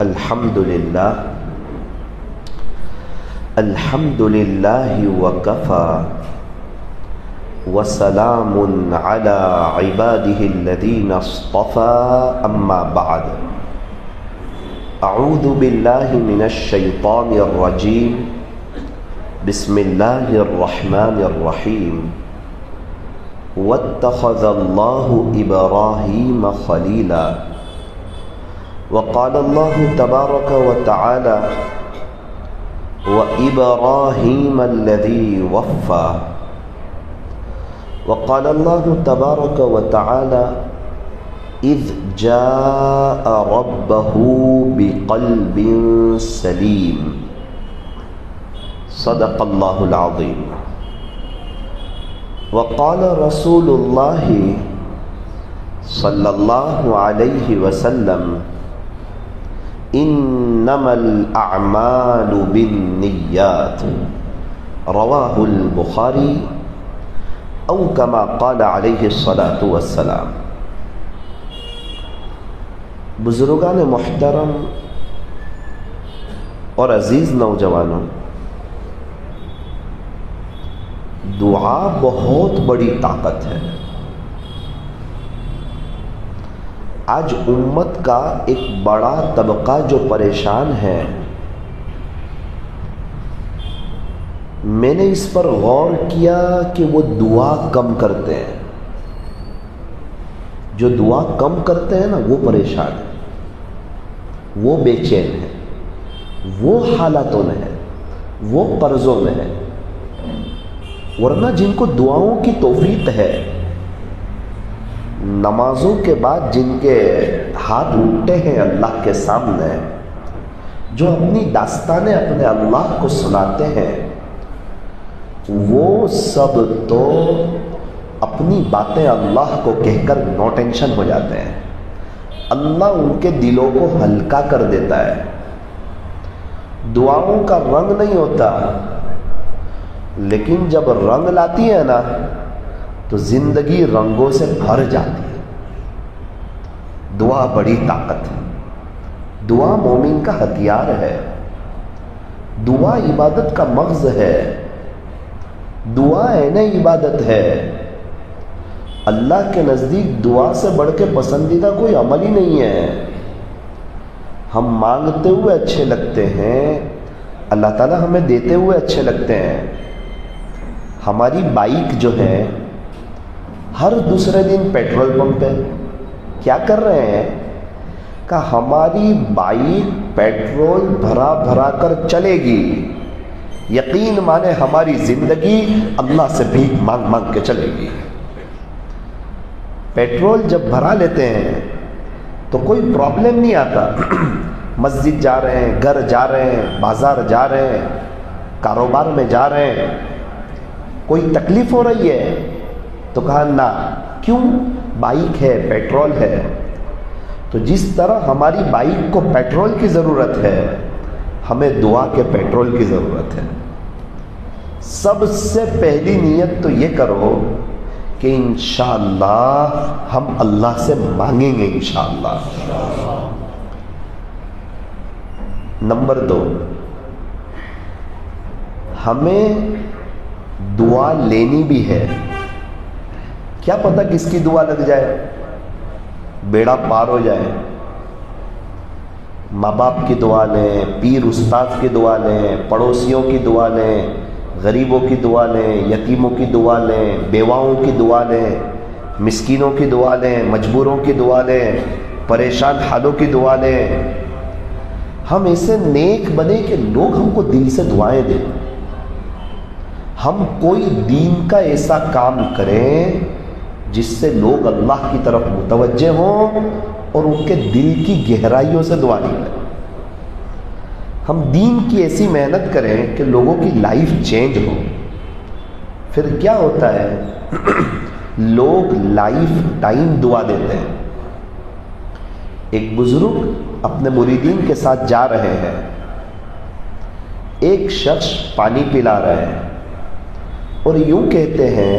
الحمد لله وكفى وسلام على عباده الذين اصطفى أما بعد أعوذ بالله من الشيطان الرجيم بسم الله الرحمن الرحيم واتخذ الله إبراهيم خليلا وقال الله تبارك وتعالى وإبراهيم الذي وفى وقال الله تبارك وتعالى إذ جاء ربه بقلب سليم صدق الله العظيم وقال رسول الله صلى الله عليه وسلم انما الاعمال بالنيات رواه البخاري او كما قال عليه الصلاة والسلام۔ بزرگان محترم اور عزیز نوجوانوں، دعا بہت بڑی طاقت ہے۔ آج امت کا ایک بڑا طبقہ جو پریشان ہے، میں نے اس پر غور کیا کہ وہ دعا کم کرتے ہیں۔ جو دعا کم کرتے ہیں نا، وہ پریشان ہیں، وہ بے چین ہیں، وہ حالاتوں میں ہیں، وہ قرضوں میں ہیں۔ ورنہ جن کو دعاؤں کی توفیق ہے، نمازوں کے بعد جن کے ہاتھ اٹھتے ہیں اللہ کے سامنے، جو اپنی داستانیں اپنے اللہ کو سناتے ہیں، وہ سب تو اپنی باتیں اللہ کو کہہ کر نو ٹینشن ہو جاتے ہیں۔ اللہ ان کے دلوں کو ہلکا کر دیتا ہے۔ دعاؤں کا رنگ نہیں ہوتا، لیکن جب رنگ لاتی ہے نا تو زندگی رنگوں سے بھر جاتی ہے۔ دعا بڑی طاقت ہے، دعا مومن کا ہتھیار ہے، دعا عبادت کا مغز ہے، دعا عین عبادت ہے۔ اللہ کے نزدیک دعا سے بڑھ کے پسندیدہ کوئی عمل ہی نہیں ہے۔ ہم مانگتے ہوئے اچھے لگتے ہیں، اللہ تعالیٰ ہمیں دیتے ہوئے اچھے لگتے ہیں۔ ہماری بائک جو ہے، ہر دوسرے دن پیٹرول پمپ پہ کیا کر رہے ہیں کہ ہماری بائک پیٹرول بھرا بھرا کر چلے گی، یقین مانے ہماری زندگی اللہ سے بھیک مانگ مانگ کے چلے گی۔ پیٹرول جب بھرا لیتے ہیں تو کوئی پرابلم نہیں آتا۔ مسجد جا رہے ہیں، گھر جا رہے ہیں، بازار جا رہے ہیں، کاروبار میں جا رہے ہیں، کوئی تکلیف ہو رہی ہے تو کہا نہ، کیوں؟ بائک ہے، پیٹرول ہے۔ تو جس طرح ہماری بائک کو پیٹرول کی ضرورت ہے، ہمیں دعا کے پیٹرول کی ضرورت ہے۔ سب سے پہلی نیت تو یہ کرو کہ انشاءاللہ ہم اللہ سے مانگیں گے انشاءاللہ۔ نمبر 2، ہمیں دعا لینی بھی ہے۔ کیا پتہ کس کی دعا لگ جائے، بیڑا پار ہو جائے۔ ماں باپ کی دعا لیں، پیر استاد کی دعا لیں، پڑوسیوں کی دعا لیں، غریبوں کی دعا لیں، یتیموں کی دعا لیں، بیواؤں کی دعا لیں، مسکینوں کی دعا لیں، مجبوروں کی دعا لیں، پریشان حالوں کی دعا لیں۔ ہم ایسے نیک بنے کہ لوگ ہم کو دل سے دعائیں دیں۔ ہم کوئی دین کا ایسا کام کریں جس سے لوگ اللہ کی طرف متوجہ ہوں اور ان کے دل کی گہرائیوں سے دعا نکلے۔ ہم دین کی ایسی محنت کریں کہ لوگوں کی لائف چینج ہو۔ پھر کیا ہوتا ہے، لوگ لائف ٹائم دعا دیتے ہیں۔ ایک بزرگ اپنے مریدین کے ساتھ جا رہے ہیں، ایک شخص پانی پلا رہے ہیں اور یوں کہتے ہیں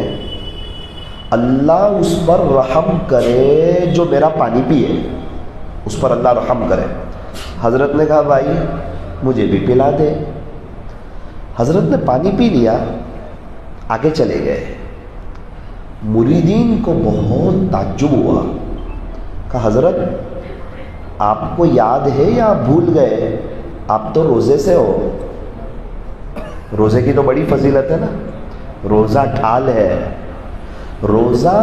اللہ اس پر رحم کرے جو میرا پانی پیے، اس پر اللہ رحم کرے۔ حضرت نے کہا بھائی مجھے بھی پلا دے۔ حضرت نے پانی پی لیا، آگے چلے گئے۔ مریدین کو بہت تعجب ہوا، کہا حضرت آپ کو یاد ہے یا آپ بھول گئے؟ آپ تو روزے سے ہو، روزے کی تو بڑی فضیلت ہے نا، روزہ ڈھال ہے، روزہ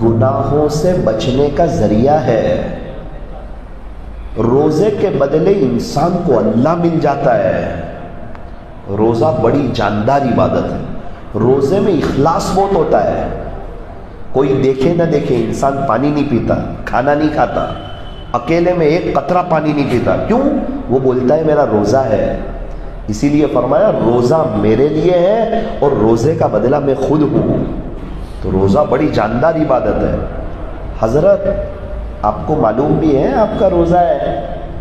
گناہوں سے بچنے کا ذریعہ ہے، روزے کے بدلے انسان کو اللہ مل جاتا ہے۔ روزہ بڑی جاندار عبادت ہے، روزے میں اخلاص بہت ہوتا ہے۔ کوئی دیکھے نہ دیکھے انسان پانی نہیں پیتا، کھانا نہیں کھاتا، اکیلے میں ایک قطرہ پانی نہیں پیتا، کیوں؟ وہ بولتا ہے میرا روزہ ہے۔ اسی لیے فرمایا روزہ میرے لیے ہے اور روزے کا بدلہ میں خود ہوں۔ تو روزہ بڑی جاندار عبادت ہے۔ حضرت آپ کو معلوم بھی ہے آپ کا روزہ ہے،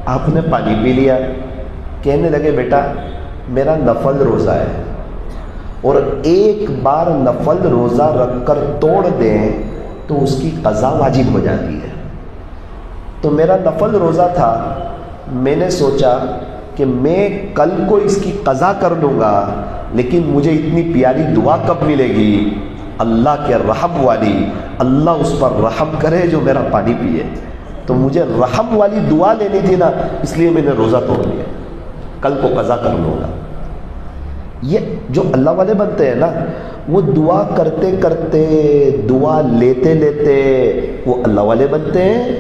آپ نے پانی پی لیا، کہنے لگے بیٹا میرا نفل روزہ ہے، اور ایک بار نفل روزہ رکھ کر توڑ دیں تو اس کی قضا واجب ہو جاتی ہے۔ تو میرا نفل روزہ تھا، میں نے سوچا کہ میں کل کو اس کی قضا کر لوں گا، لیکن مجھے اتنی پیاری دعا کب ملے گی؟ اللہ کے رحم والی، اللہ اس پر رحم کرے جو میرا پانی پیے۔ تو مجھے رحم والی دعا لینی تھی نا، اس لیے میں نے روزہ توڑ لیا، کل کو قضا کر لوں گا۔ یہ جو اللہ والے بنتے ہیں نا، وہ دعا کرتے کرتے، دعا لیتے لیتے وہ اللہ والے بنتے ہیں،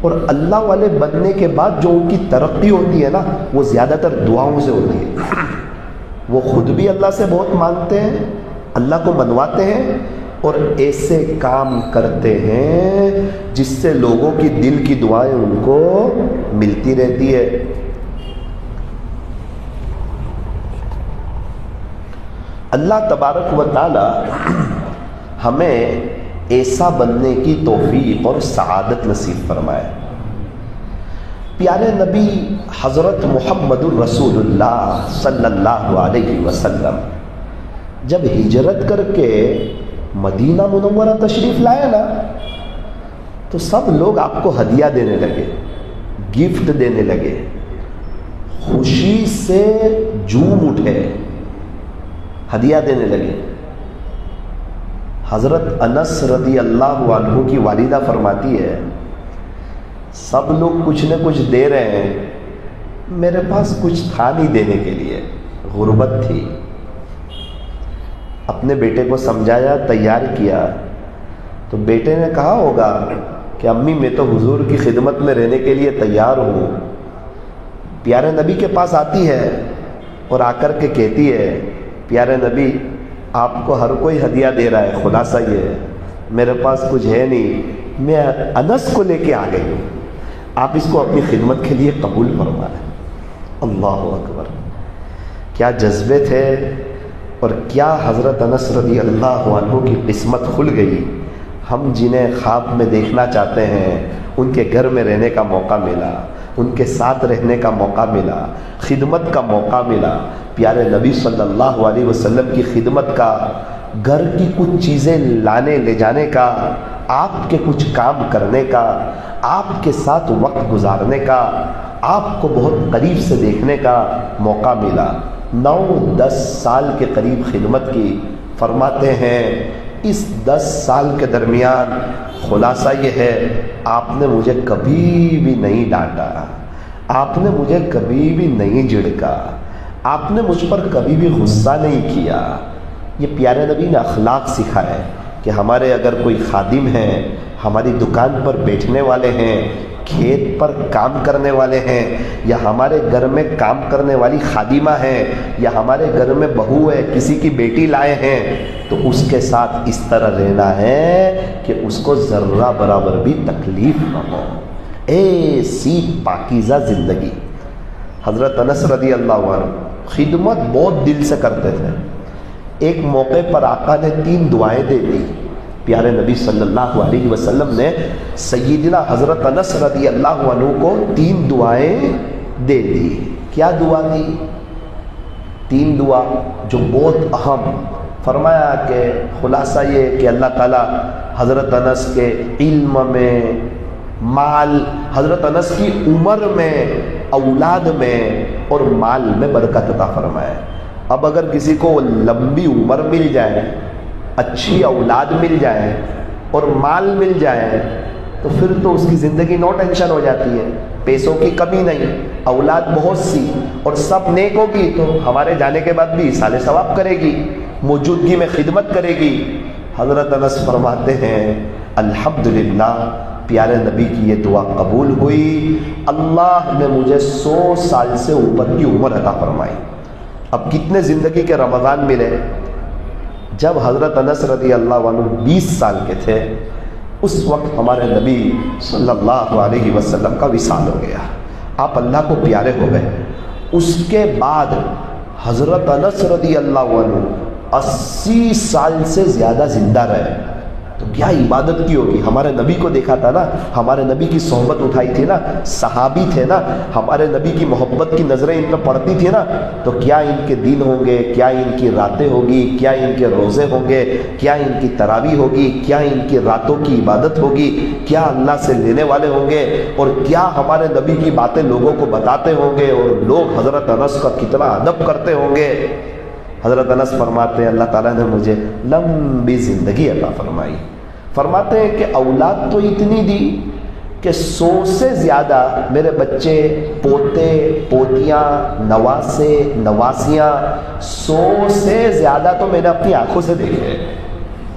اور اللہ والے بننے کے بعد جو ان کی ترقی ہوتی ہے نا، وہ زیادہ تر دعاؤں سے ہوتی ہے۔ وہ خود بھی اللہ سے بہت مانگتے ہیں، اللہ کو منواتے ہیں، اور ایسے کام کرتے ہیں جس سے لوگوں کی دل کی دعائیں ان کو ملتی رہتی ہے۔ اللہ تبارک و تعالی ہمیں ایسا بننے کی توفیق اور سعادت نصیب فرمائے۔ پیارے نبی حضرت محمد الرسول اللہ صلی اللہ علیہ وسلم جب ہجرت کر کے مدینہ منورہ تشریف لائے نا، تو سب لوگ آپ کو ہدیہ دینے لگے، گفٹ دینے لگے، خوشی سے جھوم اٹھے، ہدیہ دینے لگے۔ حضرت انس رضی اللہ عنہ کی والدہ فرماتی ہے سب لوگ کچھ نہ کچھ دے رہے ہیں، میرے پاس کچھ تھا نہیں دینے کے لیے، غربت تھی۔ اپنے بیٹے کو سمجھایا، تیار کیا، تو بیٹے نے کہا ہوگا کہ امی میں تو حضور کی خدمت میں رہنے کے لیے تیار ہوں۔ پیارے نبی کے پاس آتی ہے اور آ کر کے کہتی ہے پیارے نبی آپ کو ہر کوئی ہدیہ دے رہا ہے، خلاصہ یہ ہے میرے پاس کچھ ہے نہیں، میں انس کو لے کے آ گئی ہوں، آپ اس کو اپنی خدمت کے لیے قبول فرمائیں۔ اللہ اکبر، کیا جذبے تھے، اور کیا حضرت انس رضی اللہ عنہ کی قسمت کھل گئی۔ ہم جنہیں خواب میں دیکھنا چاہتے ہیں ان کے گھر میں رہنے کا موقع ملا، ان کے ساتھ رہنے کا موقع ملا، خدمت کا موقع ملا۔ پیارے نبی صلی اللہ علیہ وسلم کی خدمت کا، گھر کی کچھ چیزیں لانے لے جانے کا، آپ کے کچھ کام کرنے کا، آپ کے ساتھ وقت گزارنے کا، آپ کو بہت قریب سے دیکھنے کا موقع ملا۔ 9-10 سال کے قریب خدمت کی۔ فرماتے ہیں اس 10 سال کے درمیان خلاصہ یہ ہے آپ نے مجھے کبھی بھی نہیں ڈانٹا، آپ نے مجھے کبھی بھی نہیں جھڑکا، آپ نے مجھ پر کبھی بھی غصہ نہیں کیا۔ یہ پیارے نبی نے اخلاق سکھائے کہ ہمارے اگر کوئی خادم ہیں، ہماری دکان پر بیٹھنے والے ہیں، کھیت پر کام کرنے والے ہیں، یا ہمارے گھر میں کام کرنے والی خادمہ ہیں، یا ہمارے گھر میں بہو ہے، کسی کی بیٹی لائے ہیں، تو اس کے ساتھ اس طرح رہنا ہے کہ اس کو ذرہ برابر بھی تکلیف نہ ہو، ایسی پاکیزہ زندگی۔ حضرت انس رضی اللہ عنہ خدمت بہت دل سے کرتے تھے۔ ایک موقع پر آقا نے 3 دعائیں دے دی۔ پیارے نبی صلی اللہ علیہ وسلم نے سیدنا حضرت انس رضی اللہ عنہ کو 3 دعائیں دے دی۔ کیا دعا دی؟ 3 دعا جو بہت اہم۔ فرمایا کہ خلاصہ یہ کہ اللہ تعالیٰ حضرت انس کے علم میں، مال، حضرت انس کی عمر میں، اولاد میں اور مال میں برکت عطا فرمائے۔ اب اگر کسی کو لمبی عمر مل جائے، اچھی اولاد مل جائے اور مال مل جائے تو پھر تو اس کی زندگی نو ٹینشن ہو جاتی ہے، پیسوں کی کمی نہیں، اولاد بہت سی اور سب نیک ہوگی تو ہمارے جانے کے بعد بھی ایصال ثواب کرے گی، موجودگی میں خدمت کرے گی۔ حضرت انس فرماتے ہیں الحمدللہ پیارے نبی کی یہ دعا قبول ہوئی، اللہ نے مجھے 100 سال سے اوپر کی عمر عطا فرمائی۔ اب کتنے زندگی کے رمضان ملے؟ جب حضرت انس رضی اللہ عنہ 20 سال کے تھے اس وقت ہمارے نبی صلی اللہ علیہ وسلم کا وصال ہو گیا، آپ اللہ کو پیارے ہو گئے۔ اس کے بعد حضرت انس رضی اللہ عنہ 80 سال سے زیادہ زندہ رہے، تو کیا عبادت کی ہوگی؟ ہمارے نبی کو دیکھا تھا نا، ہمارے نبی کی صحبت اٹھائی تھی نا، صحابی تھے نا، ہمارے نبی کی محبت کی نظریں ان پہ پڑتی تھی نا، تو کیا ان کے دن ہوں گے، کیا ان کی راتیں ہوگی، کیا ان کے روزے ہوں گے، کیا ان کی تراویح ہوگی، کیا ان کی راتوں کی عبادت ہوگی، کیا اللہ سے لینے والے ہوں گے، اور کیا ہمارے نبی کی باتیں لوگوں کو بتاتے ہوں گے، اور لوگ حضرت انس کا کتنا ادب کرتے ہوں گے۔ حضرت انس فرماتے ہیں اللہ تعالیٰ نے مجھے لمبی زندگی عطا فرمائی۔ فرماتے ہیں کہ اولاد تو اتنی دی کہ 100 سے زیادہ میرے بچے، پوتے، پوتیاں، نواسے، نواسیاں، 100 سے زیادہ تو میں نے اپنی آنکھوں سے دیکھے،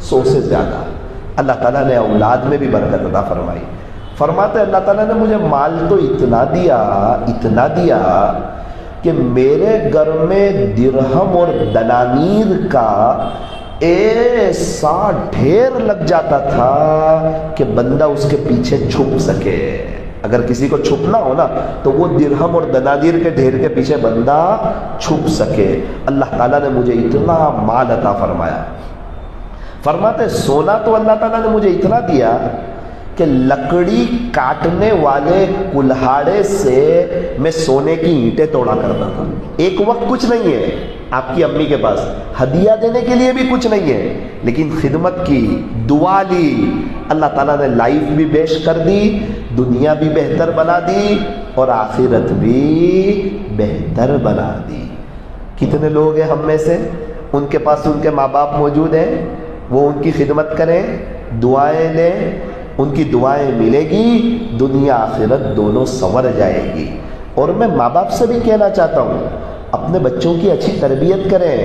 100 سے زیادہ۔ اللہ تعالیٰ نے اولاد میں بھی برکت عطا فرمائی۔ فرماتے ہیں اللہ تعالیٰ نے مجھے مال تو اتنا دیا کہ میرے گھر میں درہم اور دنانیر کا ایسا ڈھیر لگ جاتا تھا کہ بندہ اس کے پیچھے چھپ سکے۔ اگر کسی کو چھپنا ہو نا تو وہ درہم اور دنانیر کے ڈھیر کے پیچھے بندہ چھپ سکے۔ اللہ تعالیٰ نے مجھے اتنا مال عطا فرمایا۔ فرماتے سونا تو اللہ تعالیٰ نے مجھے اتنا دیا کہ لکڑی کاٹنے والے کلہاڑے سے میں سونے کی اینٹیں توڑا کرتا تھا۔ ایک وقت کچھ نہیں ہے آپ کی امی کے پاس، ہدیہ دینے کے لیے بھی کچھ نہیں ہے، لیکن خدمت کی، دعا لی، اللہ تعالیٰ نے لائف بھی بیش کر دی، دنیا بھی بہتر بنا دی اور آخرت بھی بہتر بنا دی۔ کتنے لوگ ہیں ہم میں سے ان کے پاس ان کے ماں باپ موجود ہیں، وہ ان کی خدمت کریں، دعائیں لیں، ان کی دعائیں ملے گی، دنیا آخرت دونوں سنور جائے گی۔ اور میں ماں باپ سے بھی کہنا چاہتا ہوں اپنے بچوں کی اچھی تربیت کریں،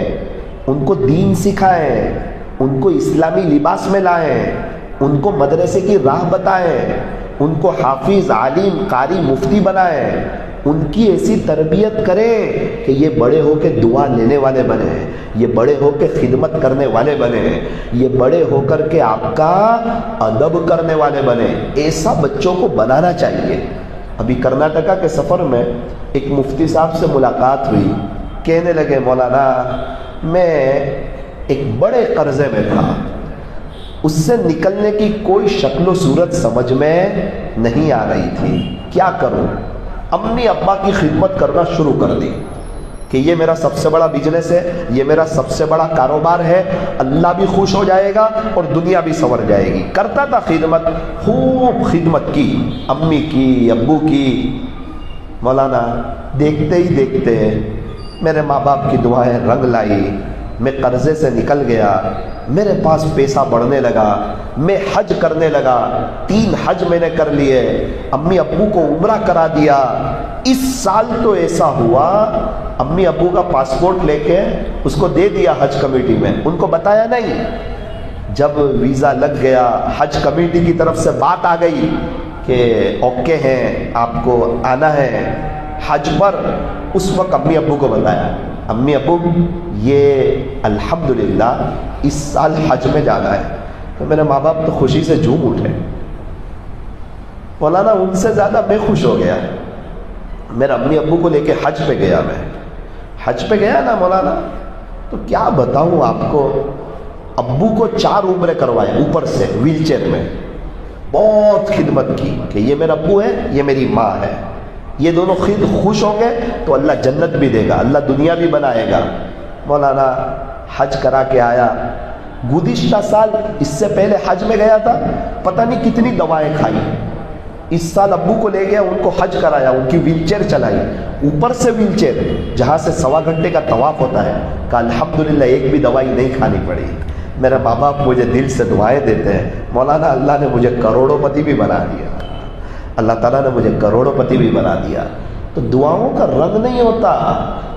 ان کو دین سکھائیں، ان کو اسلامی لباس میں لائیں، ان کو مدرسے کی راہ بتائیں، ان کو حافظ، عالم، قاری، مفتی بنائیں، ان کی ایسی تربیت کریں کہ یہ بڑے ہو کے دعا لینے والے بنے، یہ بڑے ہو کے خدمت کرنے والے بنے، یہ بڑے ہو کر کے آپ کا ادب کرنے والے بنے۔ ایسا بچوں کو بنانا چاہیے۔ ابھی کرناٹکا کے سفر میں ایک مفتی صاحب سے ملاقات ہوئی، کہنے لگے مولانا میں ایک بڑے قرضے میں تھا، اس سے نکلنے کی کوئی شکل و صورت سمجھ میں نہیں آ رہی تھی، کیا کروں؟ امی ابا کی خدمت کرنا شروع کر دی کہ یہ میرا سب سے بڑا بزنس ہے، یہ میرا سب سے بڑا کاروبار ہے، اللہ بھی خوش ہو جائے گا اور دنیا بھی سنور جائے گی۔ کرتا تھا خدمت، خوب خدمت کی، امی کی، ابو کی۔ مولانا دیکھتے ہی دیکھتے میرے ماں باپ کی دعائیں رنگ لائی، میں قرضے سے نکل گیا، میرے پاس پیسہ بڑھنے لگا، میں حج کرنے لگا، 3 حج میں نے کر لیے، امی ابو کو عمرہ کرا دیا۔ اس سال تو ایسا ہوا امی ابو کا پاسپورٹ لے کے اس کو دے دیا حج کمیٹی میں، ان کو بتایا نہیں۔ جب ویزا لگ گیا، حج کمیٹی کی طرف سے بات آ گئی کہ اوکے ہیں، آپ کو آنا ہے حج پر، اس وقت امی ابو کو بتایا، امی ابو یہ الحمدللہ اس سال حج میں جانا ہے۔ تو میرے ماں باپ تو خوشی سے جھوم اٹھے۔ مولانا ان سے زیادہ میں خوش ہو گیا، میرے امی ابو کو لے کے حج پہ گیا، میں حج پہ گیا نا مولانا، تو کیا بتاؤں آپ کو، ابو کو 4 عمرے کروائے اوپر سے ویل چیئر میں، بہت خدمت کی کہ یہ میرا ابو ہے، یہ میری ماں ہے، یہ دونوں خوش ہوں گے تو اللہ جنت بھی دے گا، اللہ دنیا بھی بنائے گا۔ مولانا حج کرا کے آیا. گزشتہ سال اس سے پہلے حج میں گیا تھا, پتہ نہیں کتنی دوائیں کھائی. اس سال ابو کو لے گیا, ان کو حج کرایا, ان کی ویل چیئر چلائی, اوپر سے ویل چیئر جہاں سے 1.25 گھنٹے کا طواف ہوتا ہے. کہ الحمدللہ ایک بھی دوائی نہیں کھانی پڑی. میرے ماں باپ مجھے دل سے دعائیں دیتے ہیں, مولانا اللہ نے مجھے کروڑوں پتی بھی بنا دیا, اللہ تعالیٰ نے مجھے کروڑوں پتی بھی بنا دیا. تو دعاؤں کا رنگ نہیں ہوتا,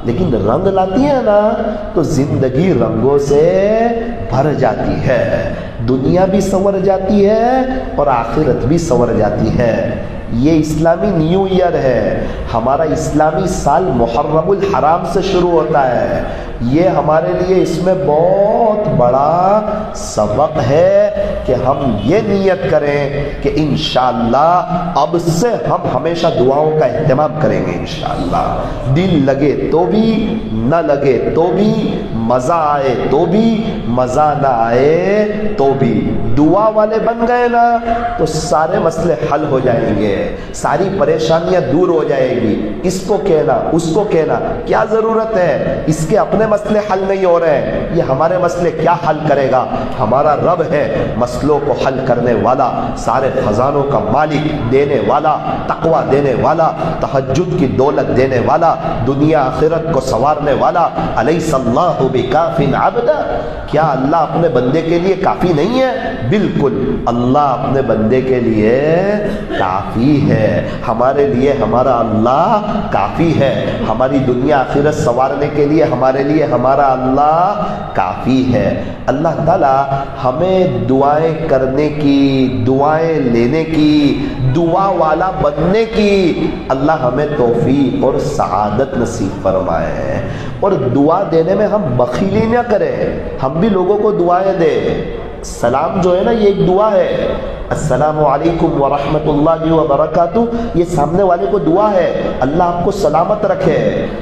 لیکن رنگ لاتی ہے نا تو زندگی رنگوں سے بھر جاتی ہے. دنیا بھی سنور جاتی ہے اور آخرت بھی سنور جاتی ہے. یہ اسلامی نیو ایئر ہے, ہمارا اسلامی سال محرم الحرام سے شروع ہوتا ہے. یہ ہمارے لیے اس میں بہت بڑا سبق ہے کہ ہم یہ نیت کریں کہ انشاءاللہ اب سے ہم ہمیشہ دعاؤں کا اہتمام کریں گے. انشاءاللہ دل لگے تو بھی, نہ لگے تو بھی, مزہ آئے تو بھی, مزہ نہ آئے تو بھی, دعا والے بن گئے نا تو سارے مسئلے حل ہو جائیں گے, ساری پریشانیاں دور ہو جائے گی. اس کو کہنا اس کو کہنا کیا ضرورت ہے, اس کے اپنے مسئلے حل نہیں ہو رہے ہیں, یہ ہمارے مسئلے کیا حل کرے گا. ہمارا رب ہے مسئلوں کو حل کرنے والا, سارے خزانوں کا مالک, دینے والا, تقوی دینے والا, تہجد کی دولت دینے والا, دنیا آخرت کو سنوارنے والا. الیس اللہ بکاف عبدا, کیا اللہ اپنے بندے کے لیے کافی نہیں ہے؟ بالکل, اللہ اپنے بندے کے لیے کافی ہے. ہمارے لیے ہمارا اللہ کافی ہے. ہماری دنیا آخرت سنوارنے کے لیے ہمارے لیے ہمارا اللہ کافی ہے. اللہ تعالی ہمیں دعائیں کرنے کی, دعائیں لینے کی, دعا والا بننے کی اللہ ہمیں توفیق اور سعادت نصیب فرمائے. اور دعا دینے میں ہم بخیلی نہ کریں, ہم بھی لوگوں کو دعائیں دیں. سلام جو ہے نا یہ ایک دعا ہے. السلام علیکم ورحمۃ اللہ وبرکاتہ, یہ سامنے والے کو دعا ہے, اللہ آپ کو سلامت رکھے,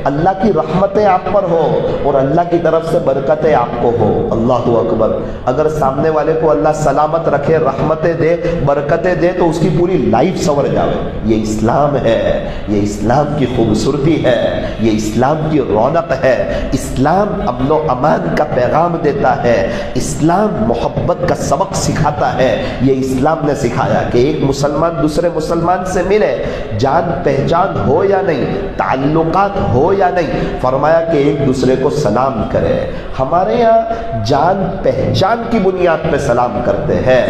اللہ کی رحمتیں آپ پر ہو اور اللہ کی طرف سے برکتیں آپ کو ہو. اللہ اکبر. اگر سامنے والے کو اللہ سلامت رکھے, رحمتیں دے, برکتیں دے تو اس کی پوری لائف سنور جائے. یہ اسلام ہے, یہ اسلام کی خوبصورتی ہے, یہ اسلام کی رونق ہے. اسلام امن و امان کا پیغام دیتا ہے, اسلام محبت کا سبق سکھاتا ہے. یہ اسلام نے سکھایا کہ ایک مسلمان دوسرے مسلمان سے ملے, جان پہچان ہو یا نہیں, تعلقات ہو یا نہیں, فرمایا کہ ایک دوسرے کو سلام کرے. ہمارے یہاں جان پہچان کی بنیاد پہ سلام کرتے ہیں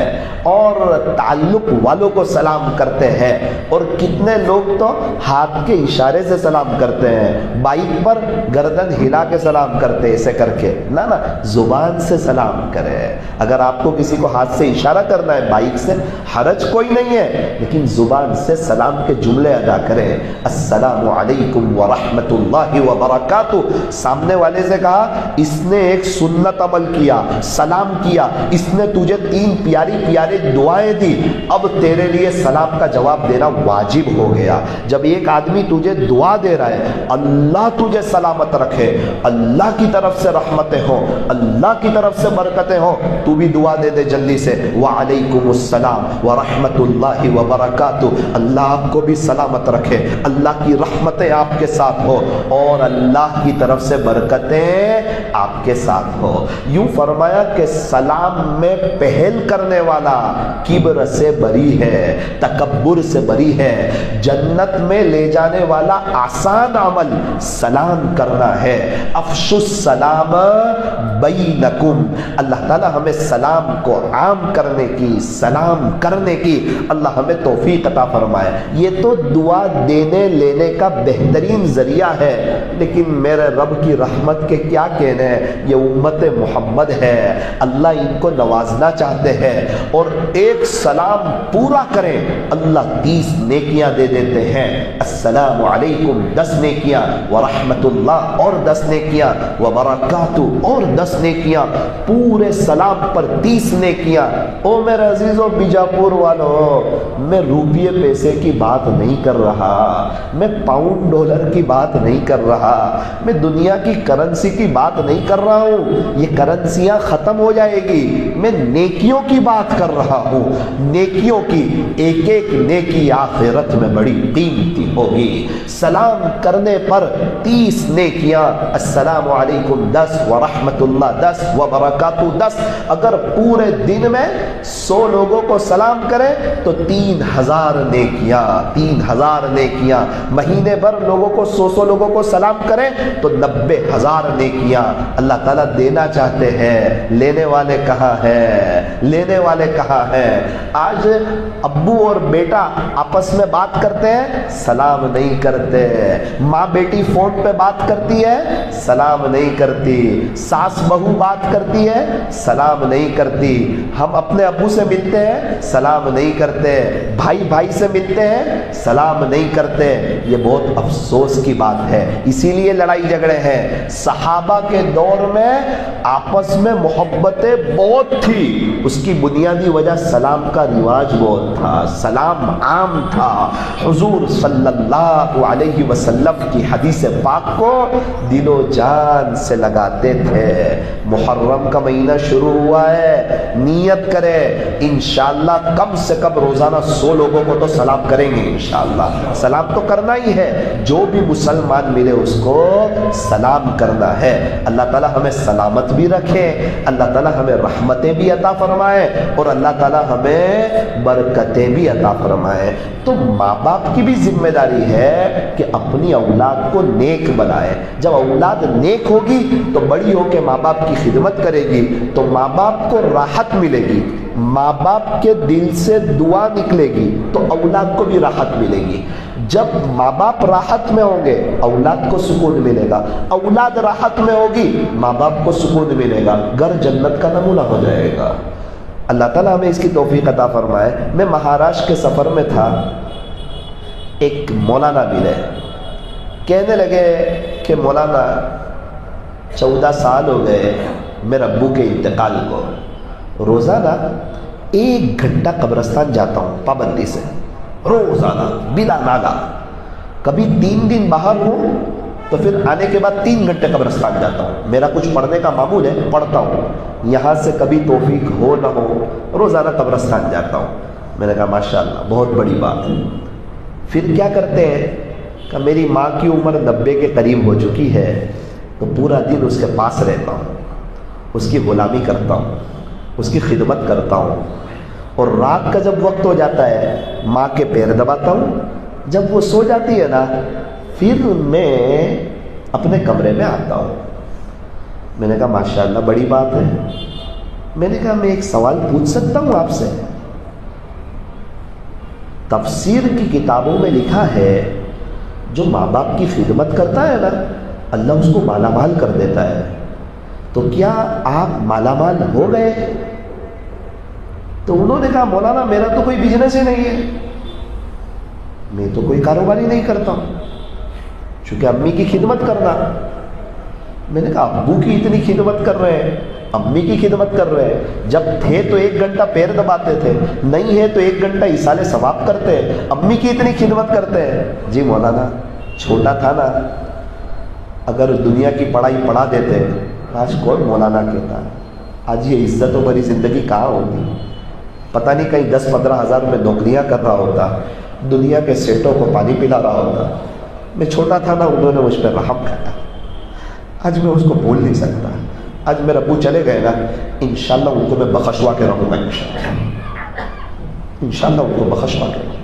اور تعلق والوں کو سلام کرتے ہیں. اور کتنے لوگ تو ہاتھ کے اشارے سے سلام کرتے ہیں, بائک پر گردن ہلا کے سلام کرتے, ایسے کر کے نا زبان سے سلام کرے. اگر آپ کو کسی کو ہاتھ سے اشارہ کرنا ہے بائک سے, حرج کوئی نہیں ہے, لیکن زبان سے سلام کے جملے ادا کریں. السلام علیکم ورحمۃ اللہ وبرکاتہ. سامنے والے سے کہا, اس نے ایک سنت عمل کیا, سلام کیا, اس نے تجھے 3 پیاری پیاری دعائیں دی, اب تیرے لیے سلام کا جواب دینا واجب ہو گیا. جب ایک آدمی تجھے دعا دے رہا ہے, اللہ تجھے سلامت رکھے, اللہ کی طرف سے رحمتیں ہوں, اللہ کی طرف سے برکتیں ہوں, تو بھی دعا دے دے جلدی سے. وعلیکم السلام ورحمۃ اللہ وبرکاتہ, اللہ آپ کو بھی سلامت رکھے, اللہ کی رحمتیں آپ کے ساتھ ہو اور اللہ کی طرف سے برکتیں آپ کے ساتھ ہو. یوں فرمایا کہ سلام میں پہل کرنے والا کبر سے بری ہے, تکبر سے بری ہے. جنت میں لے جانے والا آسان عمل سلام کرنا ہے. افشوا السلام بینکم. اللہ تعالی ہمیں سلام کو عام کرنے کی, سلام کرنے کی اللہ ہمیں توفیق عطا فرمائے. یہ تو دعا دینے لینے کا بہترین ذریعہ ہے, لیکن میرے رب کی رحمت کے کیا کہنے ہیں, یہ امت محمد ہے, اللہ ان کو نوازنا چاہتے ہیں. اور ایک سلام پورا کریں, اللہ 30 نیکیاں دے دیتے ہیں. السلام علیکم 10 نیکیاں, ورحمت اللہ اور 10 نیکیاں, وبرکاتہ اور 10 نیکیاں, پورے سلام پر 30 نیکیاں. او میرے عزیزو بیجاپور والوں, میں روپیے پیسے کی بات نہیں کر رہا, میں پاؤنڈ ڈالر کی بات نہیں کر رہا, میں دنیا کی کرنسی کی بات نہیں کر رہا ہوں, یہ کرنسیاں ختم ہو جائے گی. میں نیکیوں کی بات کر رہا ہوں, نیکیوں کی. ایک ایک نیکی آخرت میں بڑی قیمتی ہوگی. سلام کرنے پر 30 نیکیاں. السلام علیکم 10 ورحمۃ اللہ 10 وبرکاتہ 10. اگر پورے دن میں 100 لوگوں کو سلام کریں تو 3000 نیکیاں. 3000 نیکیاں. مہینے بھر لوگوں کو 100 لوگوں کو سلام کریں تو 90,000 نیکیاں. اللہ تعالیٰ دینا چاہتے ہیں، لینے والے کہاں ہیں؟ لینے والے کہاں ہیں؟ آج ابو اور بیٹا آپس میں بات کرتے ہیں، سلام نہیں کرتے. ماں بیٹی فون پہ بات کرتی ہے، سلام نہیں کرتی. ساس بہو بات کرتی ہے، سلام نہیں کرتی. ہم اپنے ابو سے ملتے ہیں، سلام نہیں کرتے. بھائی بھائی سے ملتے ہیں، سلام نہیں کرتے. یہ بہت افسوس کی بات ہے. اسی لیے لڑائی جھگڑے ہیں. صحابہ کے دور میں آپس میں محبتیں بہت تھی. اس کی بنیادی وجہ سلام کا رواج بہت تھا، سلام عام تھا. حضور صلی اللہ علیہ وسلم کی حدیث پاک کو دل و جان سے لگاتے تھے. محرم کا مہینہ شروع ہوا ہے، نیت کرے انشاءاللہ کم سے کم روزانہ 100 لوگوں کو تو سلام کریں گے. انشاءاللہ سلام تو کرنا ہی ہے. جو بھی مسلمان ملے اس کو سلام کرنا ہے. اللہ تعالی ہمیں سلامت بھی رکھے، اللہ تعالی ہمیں رحمتیں بھی عطا فرمائے اور اللہ تعالی ہمیں برکتیں بھی عطا فرمائے. تو ماں باپ کی بھی ذمہ داری ہے کہ اپنی اولاد کو نیک بنائے. جب اولاد نیک ہوگی تو بڑی ہو کے ماں باپ کی خدمت کرے گی تو ماں باپ کو راحت ملے گی. ماں باپ کے دل سے دعا نکلے گی تو اولاد کو بھی راحت ملے گی. جب ماں باپ راحت میں ہوں گے اولاد کو سکون ملے گا. اولاد راحت میں ہوگی ماں باپ کو سکون ملے گا. گھر جنت کا نمونہ ہو جائے گا. اللہ تعالیٰ ہمیں اس کی توفیق عطا فرمائے. میں مہاراشٹر کے سفر میں تھا، ایک مولانا ملے. کہنے لگے کہ مولانا 14 سال ہو گئے میرے ابو کے انتقال کو. روزانہ 1 گھنٹہ قبرستان جاتا ہوں پابندی سے، روزانہ بلا ناگا. کبھی 3 دن باہر ہوں تو پھر آنے کے بعد 3 گھنٹے قبرستان جاتا ہوں. میرا کچھ پڑھنے کا معمول ہے، پڑھتا ہوں. یہاں سے کبھی توفیق ہو نہ ہو روزانہ قبرستان جاتا ہوں. میں نے کہا ماشاءاللہ بہت بڑی بات ہے. پھر کیا کرتے ہیں کہ میری ماں کی عمر 90 کے قریب ہو چکی ہے تو پورا دن اس کے پاس رہتا ہوں، اس کی غلامی کرتا ہوں، اس کی خدمت کرتا ہوں. اور رات کا جب وقت ہو جاتا ہے ماں کے پیر دباتا ہوں. جب وہ سو جاتی ہے نا پھر میں اپنے کمرے میں آتا ہوں. میں نے کہا ماشاءاللہ بڑی بات ہے. میں نے کہا میں ایک سوال پوچھ سکتا ہوں آپ سے؟ تفسیر کی کتابوں میں لکھا ہے جو ماں باپ کی خدمت کرتا ہے نا اللہ اس کو مالا مال کر دیتا ہے. تو کیا آپ مالا مال ہو گئے؟ تو انہوں نے کہا مولانا میرا تو کوئی بزنس ہی نہیں ہے، میں تو کوئی کاروبار ہی نہیں کرتا ہوں، چونکہ امی کی خدمت کرنا. میں نے کہا ابو کی اتنی خدمت کر رہے ہیں، امی کی خدمت کر رہے ہیں. جب تھے تو 1 گھنٹہ پیر دباتے تھے، نہیں ہے تو 1 گھنٹہ ایصال ثواب کرتے ہیں، امی کی اتنی خدمت کرتے ہیں. جی مولانا چھوٹا تھا نا، اگر دنیا کی پڑھائی پڑھا دیتے آج کون مولانا کہتا. آج یہ عزت و بری زندگی کہاں ہوتی؟ پتہ نہیں کہیں 10-15 ہزار میں نوکریاں کر رہا ہوتا، دنیا کے سیٹوں کو پانی پلا رہا ہوتا. میں چھوٹا تھا نا، انہوں نے مجھ پہ رحم کیا. آج میں اس کو بھول نہیں سکتا. آج میرے ابو چلے گئے نا انشاءاللہ ان کو میں بخشوا کے رہوں گا. انشاءاللہ ان کو بخشوا کے رہوں.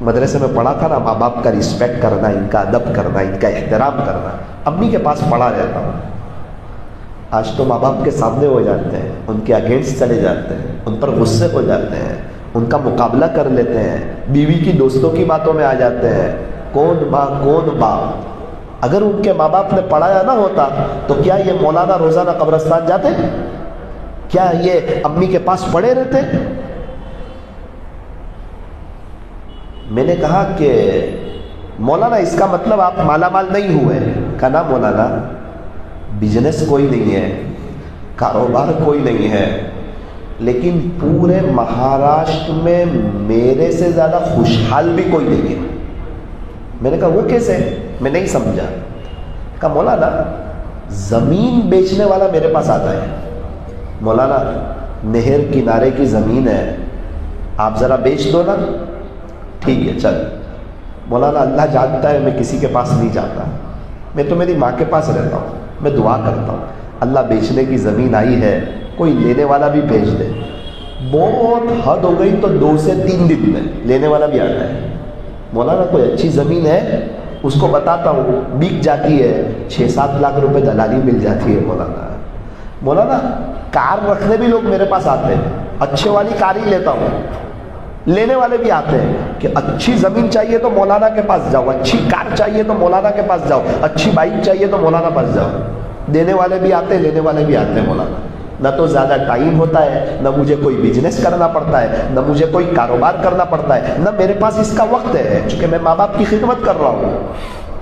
مدرسے میں پڑھا تھا نا، ماں باپ کا رسپیکٹ کرنا، ان کا ادب کرنا، ان کا احترام کرنا. امی کے پاس پڑھا رہتا ہوں. آج تو ماں باپ کے سامنے ہو جاتے ہیں، ان کے اگینسٹ چلے جاتے ہیں، ان پر غصے ہو جاتے ہیں، ان کا مقابلہ کر لیتے ہیں، بیوی کی دوستوں کی باتوں میں آ جاتے ہیں. کون ماں کون باپ. اگر ان کے ماں باپ نے پڑھایا نہ ہوتا تو کیا یہ مولانا روزانہ قبرستان جاتے؟ کیا یہ امی کے پاس پڑے رہتے؟ میں نے کہا کہ مولانا اس کا مطلب آپ مالا مال نہیں ہوئے. کہا نا مولانا بزنس کوئی نہیں ہے، کاروبار کوئی نہیں ہے، لیکن پورے مہاراشٹر میں میرے سے زیادہ خوشحال بھی کوئی نہیں ہے. میں نے کہا وہ کیسے؟ میں نہیں سمجھا. کہا مولانا زمین بیچنے والا میرے پاس آتا ہے. مولانا نہر کنارے کی زمین ہے، آپ ذرا بیچ دو نا. ٹھیک ہے چل. مولانا اللہ جانتا ہے میں کسی کے پاس نہیں جاتا، میں تو میری ماں کے پاس رہتا ہوں، میں دعا کرتا ہوں اللہ بیچنے کی زمین آئی ہے کوئی لینے والا بھی بھیج دے۔ بہت حد ہو گئی تو 2 سے 3 دن میں لینے والا بھی آتا ہے، مولانا کوئی اچھی زمین ہے اس کو بتاتا ہوں، بک جاتی ہے 6-7 لاکھ روپے دلالی مل جاتی ہے مولانا کار رکھنے بھی لوگ میرے پاس آتے ہیں، اچھے والی کار ہی لیتا ہوں، لینے والے بھی آتے ہیں کہ اچھی زمین چاہیے تو مولانا کے پاس جاؤ، اچھی کار چاہیے تو مولانا کے پاس جاؤ، اچھی بائک چاہیے تو مولانا پاس جاؤ۔ دینے والے بھی آتے ہیں لینے والے بھی آتے ہیں مولانا، نہ تو زیادہ ٹائم ہوتا ہے، نہ مجھے کوئی بزنس کرنا پڑتا ہے، نہ مجھے کوئی کاروبار کرنا پڑتا ہے، نہ میرے پاس اس کا وقت ہے، چونکہ میں ماں باپ کی خدمت کر رہا ہوں۔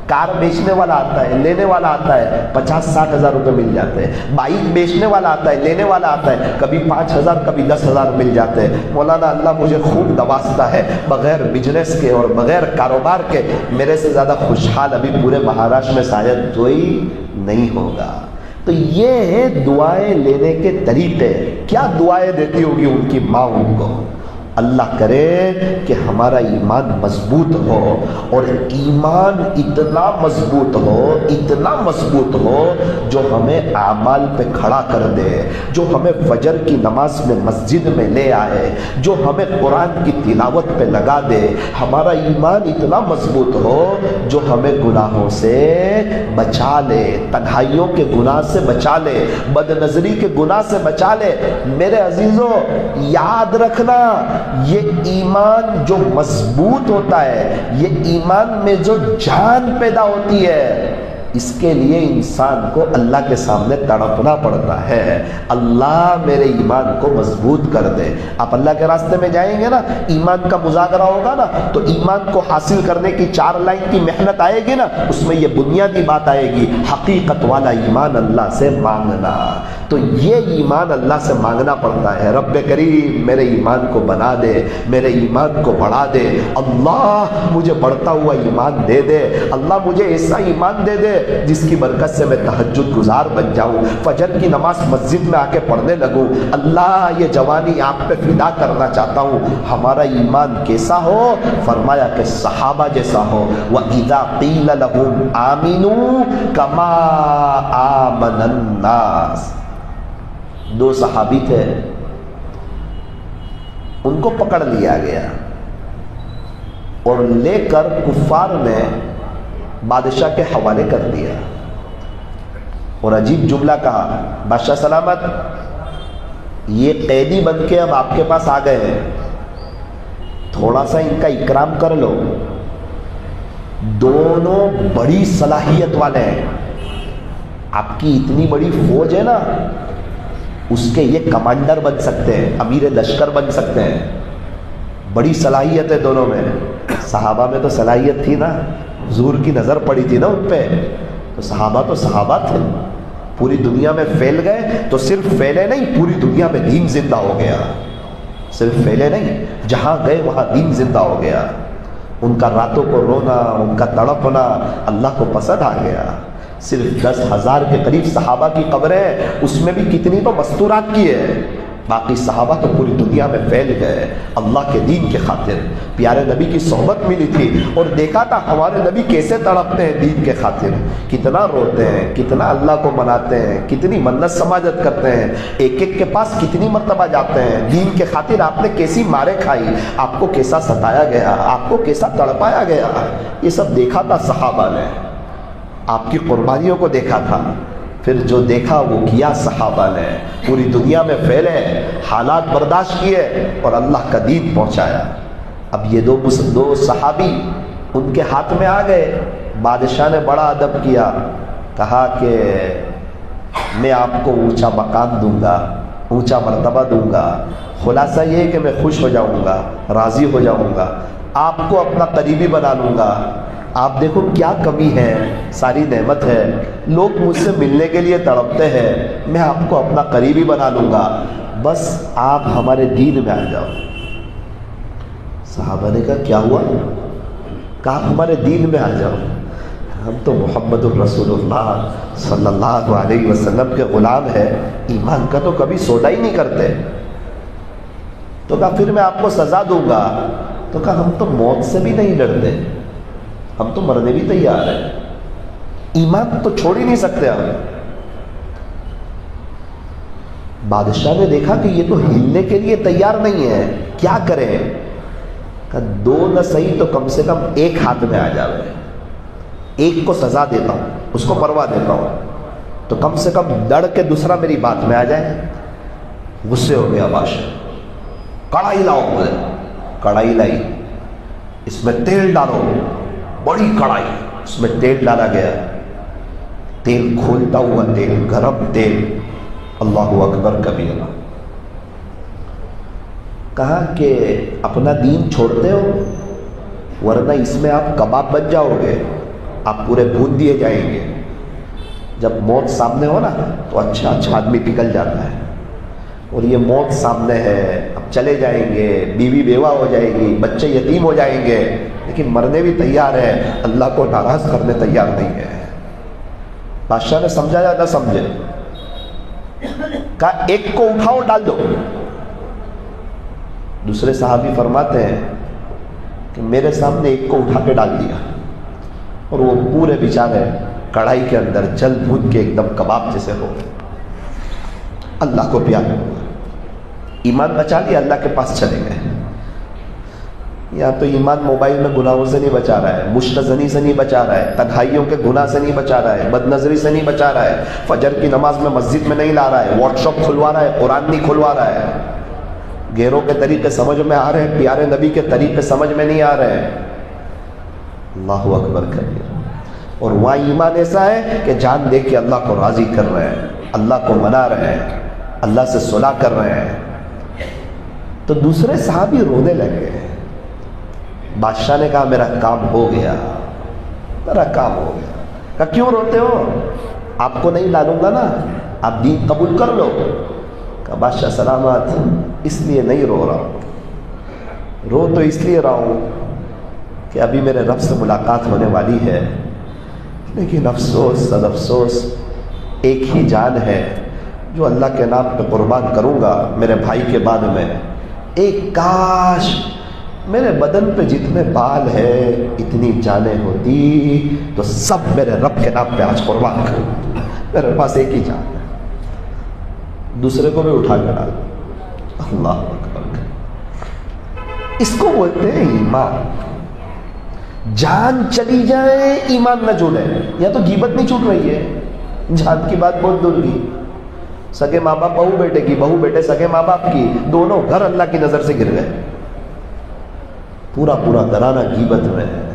کار بیچنے والا آتا ہے، لینے والا آتا ہے، 50-60 ہزار روپے مل جاتے ہیں۔ بائک بیچنے والا آتا ہے، لینے والا آتا ہے، کبھی 5,000 کبھی 10,000 مل جاتے ہیں۔ مولانا اللہ مجھے خوب نوازتا ہے، بغیر بزنس کے اور بغیر کاروبار کے میرے سے زیادہ خوشحال ابھی پورے مہاراشٹر میں شاید کوئی نہیں ہوگا۔ تو یہ ہے دعائیں لینے کے طریقے۔ کیا دعائیں دیتی ہوگی ان کی ماں ان کو؟ اللہ کرے کہ ہمارا ایمان مضبوط ہو، اور ایمان اتنا مضبوط ہو جو ہمیں اعمال پہ کھڑا کر دے، جو ہمیں فجر کی نماز میں مسجد میں لے آئے، جو ہمیں قرآن کی تلاوت پہ لگا دے۔ ہمارا ایمان اتنا مضبوط ہو جو ہمیں گناہوں سے بچا لے، تنہائیوں کے گناہ سے بچا لے، بد نظری کے گناہ سے بچا لے۔ میرے عزیزوں یاد رکھنا، یہ ایمان جو مضبوط ہوتا ہے، یہ ایمان میں جو جان پیدا ہوتی ہے، اس کے لیے انسان کو اللہ کے سامنے تڑپنا پڑتا ہے، اللہ میرے ایمان کو مضبوط کر دے۔ آپ اللہ کے راستے میں جائیں گے نا، ایمان کا مذاکرہ ہوگا نا، تو ایمان کو حاصل کرنے کی 4 لائن کی محنت آئے گی نا، اس میں یہ بنیادی بات آئے گی، حقیقت والا ایمان اللہ سے مانگنا۔ تو یہ ایمان اللہ سے مانگنا پڑتا ہے، رب کریم میرے ایمان کو بنا دے، میرے ایمان کو بڑھا دے، اللہ مجھے بڑھتا ہوا ایمان دے دے، اللہ مجھے ایسا ایمان دے دے جس کی برکت سے میں تہجد گزار بن جاؤں، فجر کی نماز مسجد میں آ کے پڑھنے لگوں۔ اللہ یہ جوانی آپ پہ فدا کرنا چاہتا ہوں۔ ہمارا ایمان کیسا ہو؟ فرمایا کہ صحابہ جیسا ہو، وَإِذَا قِيلَ لَهُمْ آمِنُوا كَمَا آمَنَ النَّاسِ۔ 2 صحابی تھے، ان کو پکڑ لیا گیا اور لے کر کفار نے بادشاہ کے حوالے کر دیا، اور عجیب جملہ کہا، بادشاہ سلامت یہ قیدی بن کے اب آپ کے پاس آ گئے ہیں، تھوڑا سا ان کا اکرام کر لو۔ دونوں بڑی صلاحیت والے ہیں، آپ کی اتنی بڑی فوج ہے نا، اس کے یہ کمانڈر بن سکتے ہیں، امیر لشکر بن سکتے ہیں، بڑی صلاحیت ہے دونوں میں۔ صحابہ میں تو صلاحیت تھی نا، حضور کی نظر پڑی تھی نا ان پہ، تو صحابہ تھے، پوری دنیا میں پھیل گئے، تو صرف پھیلے نہیں، پوری دنیا میں دین زندہ ہو گیا، صرف پھیلے نہیں، جہاں گئے وہاں دین زندہ ہو گیا۔ ان کا راتوں کو رونا، ان کا تڑپنا اللہ کو پسند آ گیا۔ صرف 10,000 کے قریب صحابہ کی قبریں، اس میں بھی کتنی تو مستورات کی ہے، باقی صحابہ تو پوری دنیا میں پھیل گئے اللہ کے دین کے خاطر۔ پیارے نبی کی صحبت ملی تھی اور دیکھا تھا ہمارے نبی کیسے تڑپتے ہیں دین کے خاطر، کتنا روتے ہیں، کتنا اللہ کو مناتے ہیں، کتنی منت سماجت کرتے ہیں، ایک ایک کے پاس کتنی مرتبہ جاتے ہیں دین کے خاطر۔ آپ نے کیسی مارے کھائی، آپ کو کیسا ستایا گیا، آپ کو کیسا تڑپایا گیا، یہ سب دیکھا تھا صحابہ نے، آپ کی قربانیوں کو دیکھا تھا۔ پھر جو دیکھا وہ کیا صحابہ نے، پوری دنیا میں پھیلے، حالات برداشت کیے اور اللہ کا دین پہنچایا۔ اب یہ دو صحابی ان کے ہاتھ میں آ گئے، بادشاہ نے بڑا ادب کیا، کہا کہ میں آپ کو اونچا مقام دوں گا، اونچا مرتبہ دوں گا، خلاصہ یہ ہے کہ میں خوش ہو جاؤں گا، راضی ہو جاؤں گا، آپ کو اپنا قریبی بنا لوں گا۔ آپ دیکھو کیا کمی ہے، ساری نعمت ہے، لوگ مجھ سے ملنے کے لیے تڑپتے ہیں، میں آپ کو اپنا قریبی بنا لوں گا، بس آپ ہمارے دین میں آ جاؤ۔ صحابہ نے کہا کیا ہوا؟ کہا آپ ہمارے دین میں آ جاؤ، ہم تو محمد الرسول اللہ صلی اللہ علیہ وسلم کے غلام ہیں، ایمان کا تو کبھی سودا ہی نہیں کرتے۔ تو کہا پھر میں آپ کو سزا دوں گا، تو کہا ہم تو موت سے بھی نہیں ڈرتے، ہم تو مرنے بھی تیار ہیں، ایمان تو چھوڑ ہی نہیں سکتے ہم۔ بادشاہ نے دیکھا کہ یہ تو ہلنے کے لیے تیار نہیں ہے، کیا کریں؟ کہ دو نہ صحیح تو کم سے کم ایک ہاتھ میں آ جاوے، ایک کو سزا دیتا ہوں، اس کو مروا دیتا ہوں، تو کم سے کم لڑ کے دوسرا میری بات میں آ جائے۔ غصے ہو گیا بادشاہ، کڑھائی لاؤ، مجھے کڑھائی لائی، اس میں تیل ڈالو، بڑی کڑھائی، اس میں تیل ڈالا گیا، تیل کھولتا ہوا تیل، گرم تیل، اللہ اکبر کبیرہ۔ کہا کہ اپنا دین چھوڑتے ہو ورنہ اس میں آپ کباب بن جاؤ گے، آپ پورے بھون دیے جائیں گے۔ جب موت سامنے ہو نا تو اچھا آدمی پگھل جاتا ہے، اور یہ موت سامنے ہے، اب چلے جائیں گے، بیوی بیوہ ہو جائے گی، بچے یتیم ہو جائیں گے، لیکن مرنے بھی تیار ہے، اللہ کو ناراض کرنے تیار نہیں ہے۔ بادشاہ نے سمجھا یا نہ سمجھے؟ کہا ایک کو اٹھاؤ، ڈال دو۔ دوسرے صحابی فرماتے ہیں کہ میرے سامنے ایک کو اٹھا کے ڈال دیا، اور وہ پورے بیچارے کڑھائی کے اندر جل بھون کے ایک دم کباب جیسے ہو گئے۔ اللہ کو پیار ہوا، ایمان بچا لیا، اللہ کے پاس چلے گئے۔ یا تو ایمان موبائل میں گناہوں سے نہیں بچا رہا ہے، مشتزنی سے نہیں بچا رہا ہے، تنہائیوں کے گناہ سے نہیں بچا رہا ہے، بد نظری سے نہیں بچا رہا ہے، فجر کی نماز میں مسجد میں نہیں لا رہا ہے، واٹس ایپ کھلوا رہا ہے، قرآن نہیں کھلوا رہا ہے، غیروں کے طریقے سمجھ میں آ رہے ہیں، پیارے نبی کے طریقے سمجھ میں نہیں آ رہے ہیں۔ اللہ اکبر کبیر۔ اور وہاں ایمان ایسا ہے کہ جان دے کے اللہ کو راضی کر رہے ہیں، اللہ کو منا رہے ہیں، اللہ سے صلح کر رہے ہیں۔ تو دوسرے صحابی رونے لگے۔ بادشاہ نے کہا میرا کام ہو گیا، میرا کام ہو گیا۔ کہا کیوں روتے ہو؟ آپ کو نہیں ڈالوں گا نا، آپ دین قبول کر لو۔ کہا بادشاہ سلامت، اس لیے نہیں رو رہا ہوں، رو تو اس لیے رہا ہوں کہ ابھی میرے رب سے ملاقات ہونے والی ہے، لیکن افسوس صد افسوس، ایک ہی جان ہے جو اللہ کے نام پہ قربان کروں گا میرے بھائی کے بعد میں۔ ایک کاش میرے بدن پہ جتنے بال ہیں اتنی جانیں ہوتی تو سب میرے رب کے نام پہ آج قربان کروں، میرے پاس ایک ہی جان ہے۔ دوسرے کو بھی اٹھا کر ڈال، اللہ اکبر۔ اس کو بولتے ہیں ایمان۔ جان چلی جائے ایمان نہ جڑے، یا تو غیبت نہیں چھوٹ رہی ہے، جان کی بات بہت دور کی، سگے ماں باپ بہو بیٹے کی، بہو بیٹے سگے ماں باپ کی، دونوں گھر اللہ کی نظر سے گر گئے، پورا پورا گھرانہ غیبت میں ہے،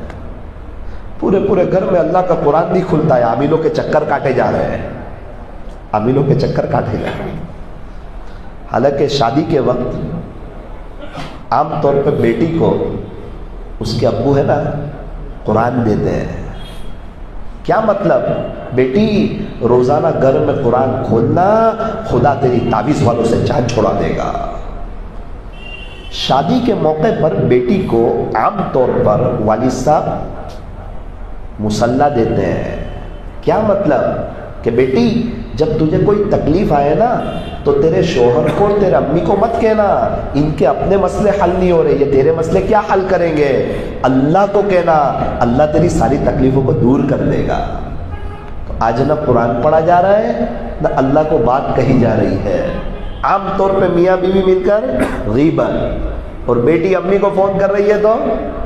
پورے پورے گھر میں اللہ کا قرآن نہیں کھلتا ہے، عاملوں کے چکر کاٹے جا رہے ہیں، عاملوں کے چکر کاٹے جا رہے ہیں۔ حالانکہ شادی کے وقت عام طور پہ بیٹی کو اس کے ابو ہے نا قرآن دیتے ہیں۔ کیا مطلب؟ بیٹی روزانہ گھر میں قرآن کھولنا، خدا تیری تعویذ والوں سے جان چھوڑا دے گا۔ شادی کے موقع پر بیٹی کو عام طور پر والد صاحب مصلی دیتے ہیں۔ کیا مطلب؟ کہ بیٹی جب تجھے کوئی تکلیف آئے نا تو تیرے شوہر کو، تیرے امی کو مت کہنا ان کے اپنے مسئلے حل نہیں ہو رہے، یہ تیرے مسئلے کیا حل کریں گے، اللہ کو کہنا، اللہ تیری ساری تکلیفوں کو دور کر دے گا۔ تو آج نہ قرآن پڑھا جا رہا ہے نہ اللہ کو بات کہی جا رہی ہے، عام طور پہ میاں بیوی مل کر غیبت، اور بیٹی امی کو فون کر رہی ہے تو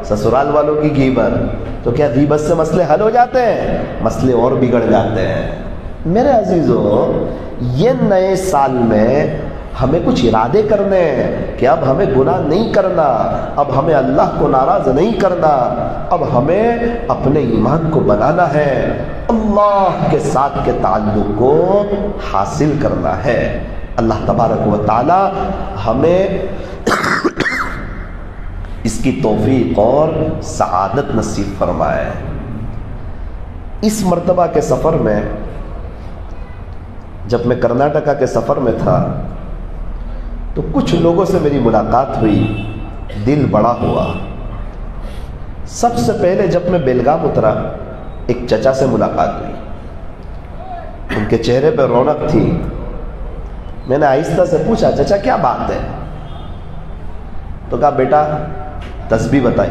سسرال والوں کی غیبت۔ تو کیا غیبت سے مسئلے حل ہو جاتے ہیں؟ مسئلے اور بگڑ جاتے ہیں۔ میرے عزیزو، یہ نئے سال میں ہمیں کچھ ارادے کرنے ہیں کہ اب ہمیں گناہ نہیں کرنا، اب ہمیں اللہ کو ناراض نہیں کرنا، اب ہمیں اپنے ایمان کو بنانا ہے، اللہ کے ساتھ کے تعلق کو حاصل کرنا ہے۔ اللہ تبارک و تعالی ہمیں اس کی توفیق اور سعادت نصیب فرمائے۔ اس مرتبہ کے سفر میں، جب میں کرناٹکا کے سفر میں تھا تو کچھ لوگوں سے میری ملاقات ہوئی، دل بڑا ہوا۔ سب سے پہلے جب میں بیلگام اترا، ایک چچا سے ملاقات ہوئی، ان کے چہرے پہ رونق تھی۔ میں نے آہستہ سے پوچھا چچا کیا بات ہے؟ تو کہا بیٹا تسبیح بتائی،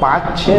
5, 6,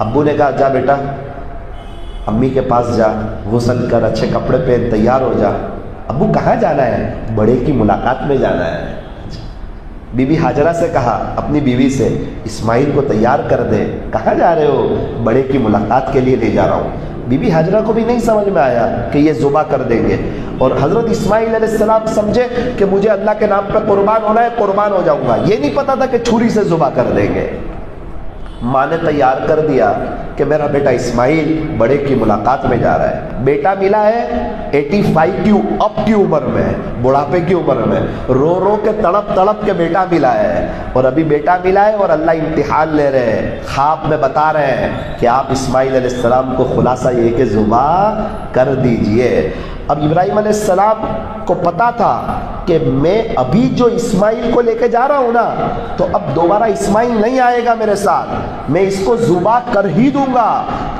ابو نے کہا جا بیٹا امی کے پاس جا، غسل کر، اچھے کپڑے پہن، تیار ہو جا۔ ابو کہاں جانا ہے؟ بڑے کی ملاقات میں جانا ہے۔ بی بی ہاجرہ سے کہا اپنی بیوی سے اسماعیل کو تیار کر دے۔ کہاں جا رہے ہو؟ بڑے کی ملاقات کے لیے لے جا رہا ہوں۔ بی بی ہاجرہ کو بھی نہیں سمجھ میں آیا کہ یہ ذبح کر دیں گے، اور حضرت اسماعیل علیہ السلام سمجھے کہ مجھے اللہ کے نام پہ قربان ہونا ہے، قربان ہو جاؤں گا۔ یہ نہیں پتا تھا کہ چھری سے ذبح کر دیں گے۔ ماں نے تیار کر دیا کہ میرا بیٹا اسماعیل بڑے کی ملاقات میں جا رہا ہے۔ بیٹا ملا ہے 85 کی اب کی عمر میں، بڑھاپے کی عمر میں، رو رو کے تڑپ تڑپ کے بیٹا ملا ہے، اور ابھی بیٹا ملا ہے اور اللہ امتحان لے رہے ہیں، خواب میں بتا رہے ہیں کہ آپ اسماعیل علیہ السلام کو خلاصہ یہ کہ ذبح کر دیجئے۔ اب ابراہیم علیہ السلام کو پتا تھا کہ میں ابھی جو اسماعیل کو لے کے جا رہا ہوں نا، تو اب دوبارہ اسماعیل نہیں آئے گا میرے ساتھ، میں اس کو ذبح کر ہی دوں گا،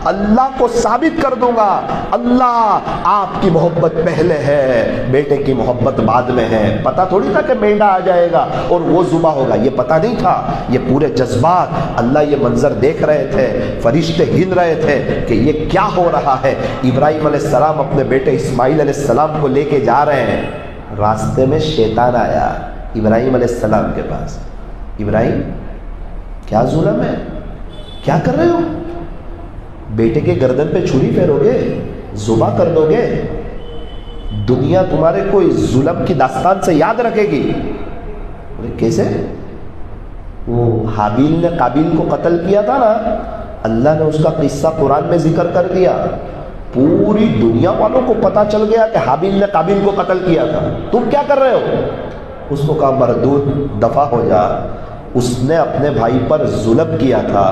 اللہ کو ثابت کر دوں گا اللہ آپ کی محبت پہلے ہے، بیٹے کی محبت بعد میں ہے۔ پتا تھوڑی تھا کہ مینڈا آ جائے گا اور وہ ذبح ہوگا، یہ پتا نہیں تھا۔ یہ پورے جذبات، اللہ یہ منظر دیکھ رہے تھے، فرشتے گن رہے تھے کہ یہ کیا ہو رہا ہے۔ ابراہیم علیہ السلام اپنے بیٹے اسماعیل علیہ السلام کو لے کے جا رہے ہیں، راستے میں شیطان آیا ابراہیم علیہ السلام کے پاس۔ ابراہیم کیا ظلم ہے، کیا کر رہے ہو؟ بیٹے کے گردن پہ چھری پھیرو گے، ذبح کر دو گے؟ دنیا تمہارے کوئی ظلم کی داستان سے یاد رکھے گی؟ کیسے؟ وہ حابیل نے قابیل کو قتل کیا تھا نا، اللہ نے اس کا قصہ قرآن میں ذکر کر دیا، پوری دنیا والوں کو پتا چل گیا کہ حابیل نے قابیل کو قتل کیا تھا، تم کیا کر رہے ہو؟ اس کو کہا مردود دفع ہو جا، اس نے اپنے بھائی پر ظلم کیا تھا،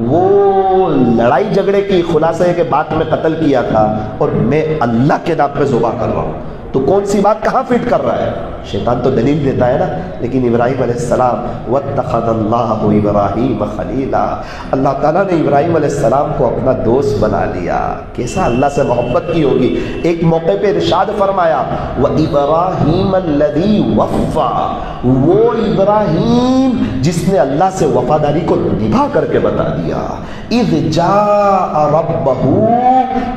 وہ لڑائی جھگڑے کی خلاصہ ہے کہ بات میں قتل کیا تھا، اور میں اللہ کے نام پہ ذبح کر رہا ہوں، تو کون سی بات کہاں فٹ کر رہا ہے؟ شیطان تو دلیل دیتا ہے نا۔ لیکن ابراہیم علیہ السلام واتخذ اللہ ابراہیم خلیلا، اللہ تعالیٰ نے ابراہیم علیہ السلام کو اپنا دوست بنا لیا۔ کیسا اللہ سے محبت کی ہوگی۔ ایک موقع پہ ارشاد فرمایا وَإِبْرَاهِيمَ الَّذِي وَفَّى، وہ ابراہیم جس نے اللہ سے وفاداری کو نبھا کر کے بتا دیا۔ اِذْ جَاءَ رَبَّهُ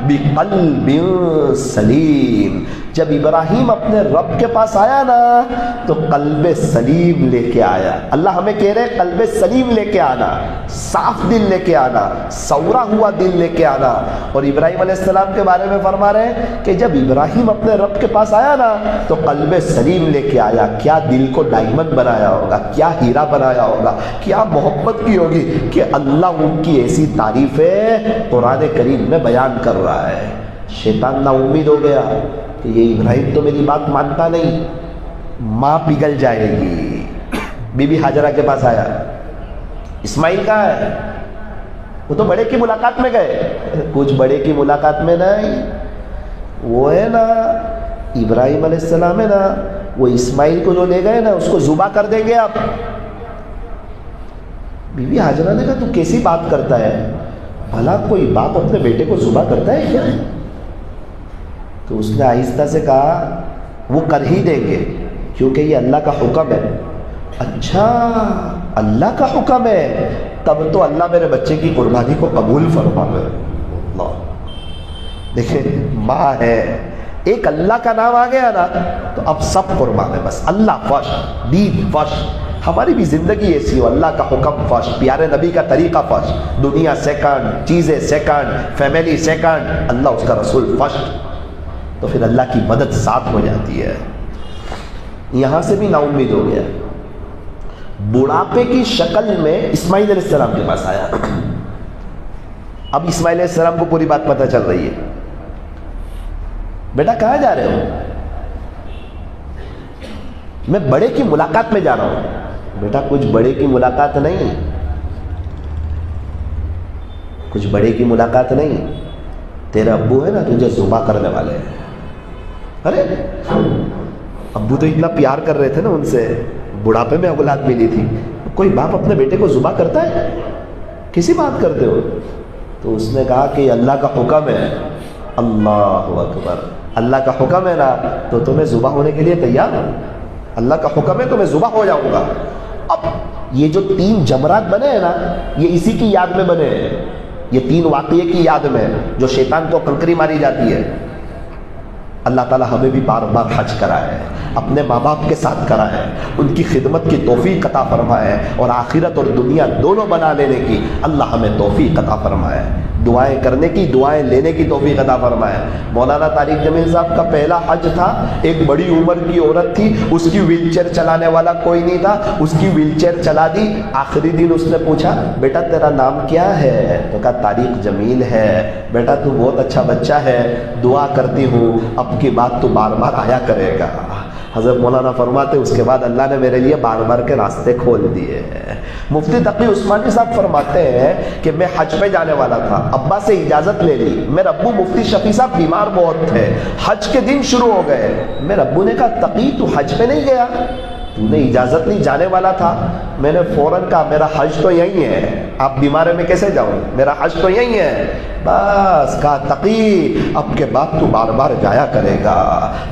بِقَلْبٍ سَلِيمٍ، جب ابراہیم اپنے رب کے پاس آیا نا تو قلب سلیم لے کے آیا۔ اللہ ہمیں کہہ رہے قلب سلیم لے کے آنا، صاف دل لے کے آنا، سورا ہوا دل لے کے آنا۔ اور ابراہیم علیہ السلام کے بارے میں فرما رہے ہیں کہ جب ابراہیم اپنے رب کے پاس آیا نا تو قلب سلیم لے کے آیا۔ کیا دل کو ڈائمنڈ بنایا ہوگا، کیا ہیرا بنایا ہوگا، کیا محبت کی ہوگی کہ اللہ ان کی ایسی تعریفیں قرآن کریم میں بیان کر رہا ہے۔ شیطان نا امید ہو گیا کہ یہ ابراہیم تو میری بات مانتا نہیں، ماں پگھل جائے گی۔ بی بی ہاجرہ کے پاس آیا، اسماعیل کہاں ہے؟ وہ تو بڑے کی ملاقات میں گئے۔ کچھ بڑے کی ملاقات میں نہیں، وہ ہے نا ابراہیم علیہ السلام ہے نا، وہ اسماعیل کو جو لے گئے نا اس کو ذبح کر دیں گے آپ۔ بی بی ہاجرہ نے کہا تو کیسی بات کرتا ہے، بھلا کوئی باپ اپنے بیٹے کو ذبح کرتا ہے کیا؟ تو اس نے آہستہ سے کہا وہ کر ہی دیں گے کیونکہ یہ اللہ کا حکم ہے۔ اچھا اللہ کا حکم ہے، تب تو اللہ میرے بچے کی قربانی کو قبول فرمائے۔ دیکھیں ماں ہے، ایک اللہ کا نام آ گیا نا تو اب سب قربان ہے، بس اللہ فرسٹ، دین فرسٹ۔ ہماری بھی زندگی ایسی ہو، اللہ کا حکم فرسٹ، پیارے نبی کا طریقہ فرسٹ، دنیا سیکنڈ، چیزیں سیکنڈ، فیملی سیکنڈ، اللہ اس کا رسول فرسٹ، تو پھر اللہ کی مدد ساتھ ہو جاتی ہے۔ یہاں سے بھی نا امید ہو گیا، بڑھاپے کی شکل میں اسماعیل علیہ السلام کے پاس آیا۔ اب اسماعیل علیہ السلام کو پوری بات پتہ چل رہی ہے۔ بیٹا کہاں جا رہے ہو؟ میں بڑے کی ملاقات میں جا رہا ہوں۔ بیٹا کچھ بڑے کی ملاقات نہیں، کچھ بڑے کی ملاقات نہیں، تیرے ابو ہے نا تجھے ذبح کرنے والے ہیں۔ ارے ابو تو اتنا پیار کر رہے تھے نا ان سے، بڑھاپے میں اولاد ملی تھی، کوئی باپ اپنے بیٹے کو ذبح کرتا ہے؟ کسی بات کرتے ہو؟ تو اس نے کہا کہ اللہ کا حکم ہے۔ اللہ اکبر، اللہ کا حکم ہے نا تو تمہیں ذبح ہونے کے لیے تیار ہو، اللہ کا حکم ہے تو میں ذبح ہو جاؤں گا۔ اب یہ جو 3 جمرات بنے ہیں نا یہ اسی کی یاد میں بنے ہیں، یہ 3 واقعے کی یاد میں جو شیطان کو کنکری ماری جاتی ہے. اللہ تعالیٰ ہمیں بھی بار بار حج کرائے, اپنے ماں باپ کے ساتھ کرائے, ان کی خدمت کی توفیق عطا فرمائے, اور آخرت اور دنیا دونوں بنا لینے کی اللہ ہمیں توفیق عطا فرمائے, دعائیں کرنے کی, دعائیں لینے کی توفیق عطا فرمائے. مولانا طارق جمیل صاحب کا پہلا حج تھا, ایک بڑی عمر کی عورت تھی, اس کی ویل چیئر چلانے والا کوئی نہیں تھا, اس کی ویل چیئر چلا دی. آخری دن اس نے پوچھا بیٹا تیرا نام کیا ہے؟ تو کہا طارق جمیل ہے. بیٹا تو بہت اچھا بچہ ہے, دعا کرتی ہوں اب کی بات تو بار بار آیا کرے گا. حضرت مولانا فرماتے اس کے بعد اللہ نے میرے لیے بار بار کے راستے کھول دیے. مفتی تقی عثمانی صاحب فرماتے ہیں کہ میں حج پہ جانے والا تھا, ابا سے اجازت لے لی. میرے ابو مفتی شفیع صاحب بیمار بہت تھے, حج کے دن شروع ہو گئے. میرے ابو نے کہا تقی تو حج پہ نہیں گیا؟ تو نے اجازت نہیں, جانے والا تھا. میں نے فوراً کہا میرا حج تو یہی ہے, آپ بیمار ہیں میں کیسے جاؤں, میرا حج تو یہی ہے. بس کہا تقی اب کے بعد تو بار بار جایا کرے گا.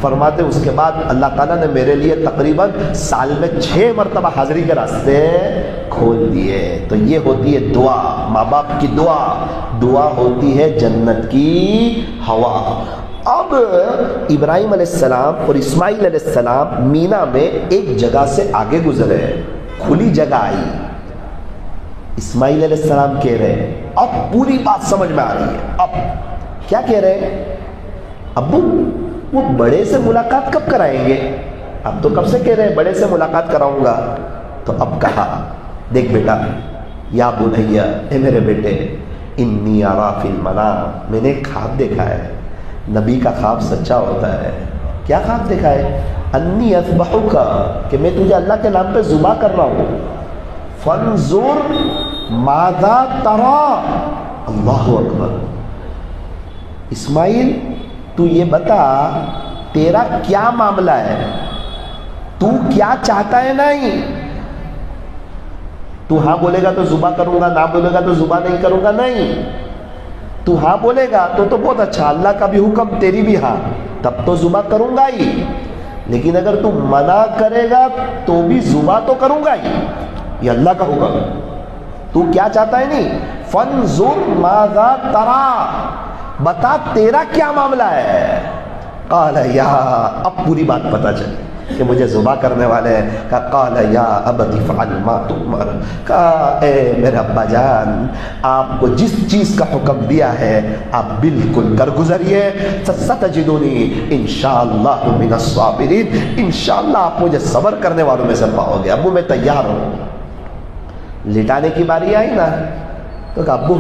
فرماتے اس کے بعد اللہ تعالیٰ نے میرے لیے تقریباً سال میں 6 مرتبہ حاضری کے راستے کھول دیے. تو یہ ہوتی ہے دعا, ماں باپ کی دعا, دعا ہوتی ہے جنت کی ہوا. اب ابراہیم علیہ السلام اور اسماعیل علیہ السلام مینا میں ایک جگہ سے آگے گزرے, کھلی جگہ آئی. اسماعیل علیہ السلام کہہ رہے, اب پوری بات سمجھ میں آ رہی ہے. اب کیا کہہ رہے ہیں؟ ابو وہ بڑے سے ملاقات کب کرائیں گے؟ اب تو کب سے کہہ رہے ہیں بڑے سے ملاقات کراؤں گا. تو اب کہا دیکھ بیٹا, یا بنیا, اے میرے بیٹے, انی ارا فی المنام, میں نے ایک خواب دیکھا ہے. نبی کا خواب سچا ہوتا ہے. کیا خواب دیکھا ہے؟ انی اذبحک, کہ میں تجھے اللہ کے نام پہ ذبح کر رہا ہوں. فانظر ماذا تری, اللہ اکبر. اسماعیل تو یہ بتا تیرا کیا معاملہ ہے, تو کیا چاہتا ہے؟ نہیں تو ہاں بولے گا تو ذبح کروں گا, نہ بولے گا تو ذبح نہیں کروں گا. نہیں, تو ہاں بولے گا تو بہت اچھا, اللہ کا بھی حکم تیری بھی ہاں, تب تو ذبح کروں گا ہی. لیکن اگر تو منع کرے گا تو بھی ذبح تو کروں گا ہی, یہ اللہ کا حکم. تو کیا چاہتا ہے؟ نہیں. فانظر ماذا تری, بتا تیرا کیا معاملہ ہے. قال یا, اب پوری بات پتہ چلی کہ مجھے ذبح کرنے والے ہیں. کہا قال یا ابت افعل ما تؤمر, کہا اے میرے ابا جان, آپ کو جس چیز کا حکم دیا ہے آپ بالکل کر گزریے. ستجدونی انشاءاللہ من الصابرین, انشاءاللہ آپ مجھے صبر کرنے والوں میں سے پاؤ گے. ابو میں تیار ہوں. لٹانے کی باری آئی نا, تو کہا ابو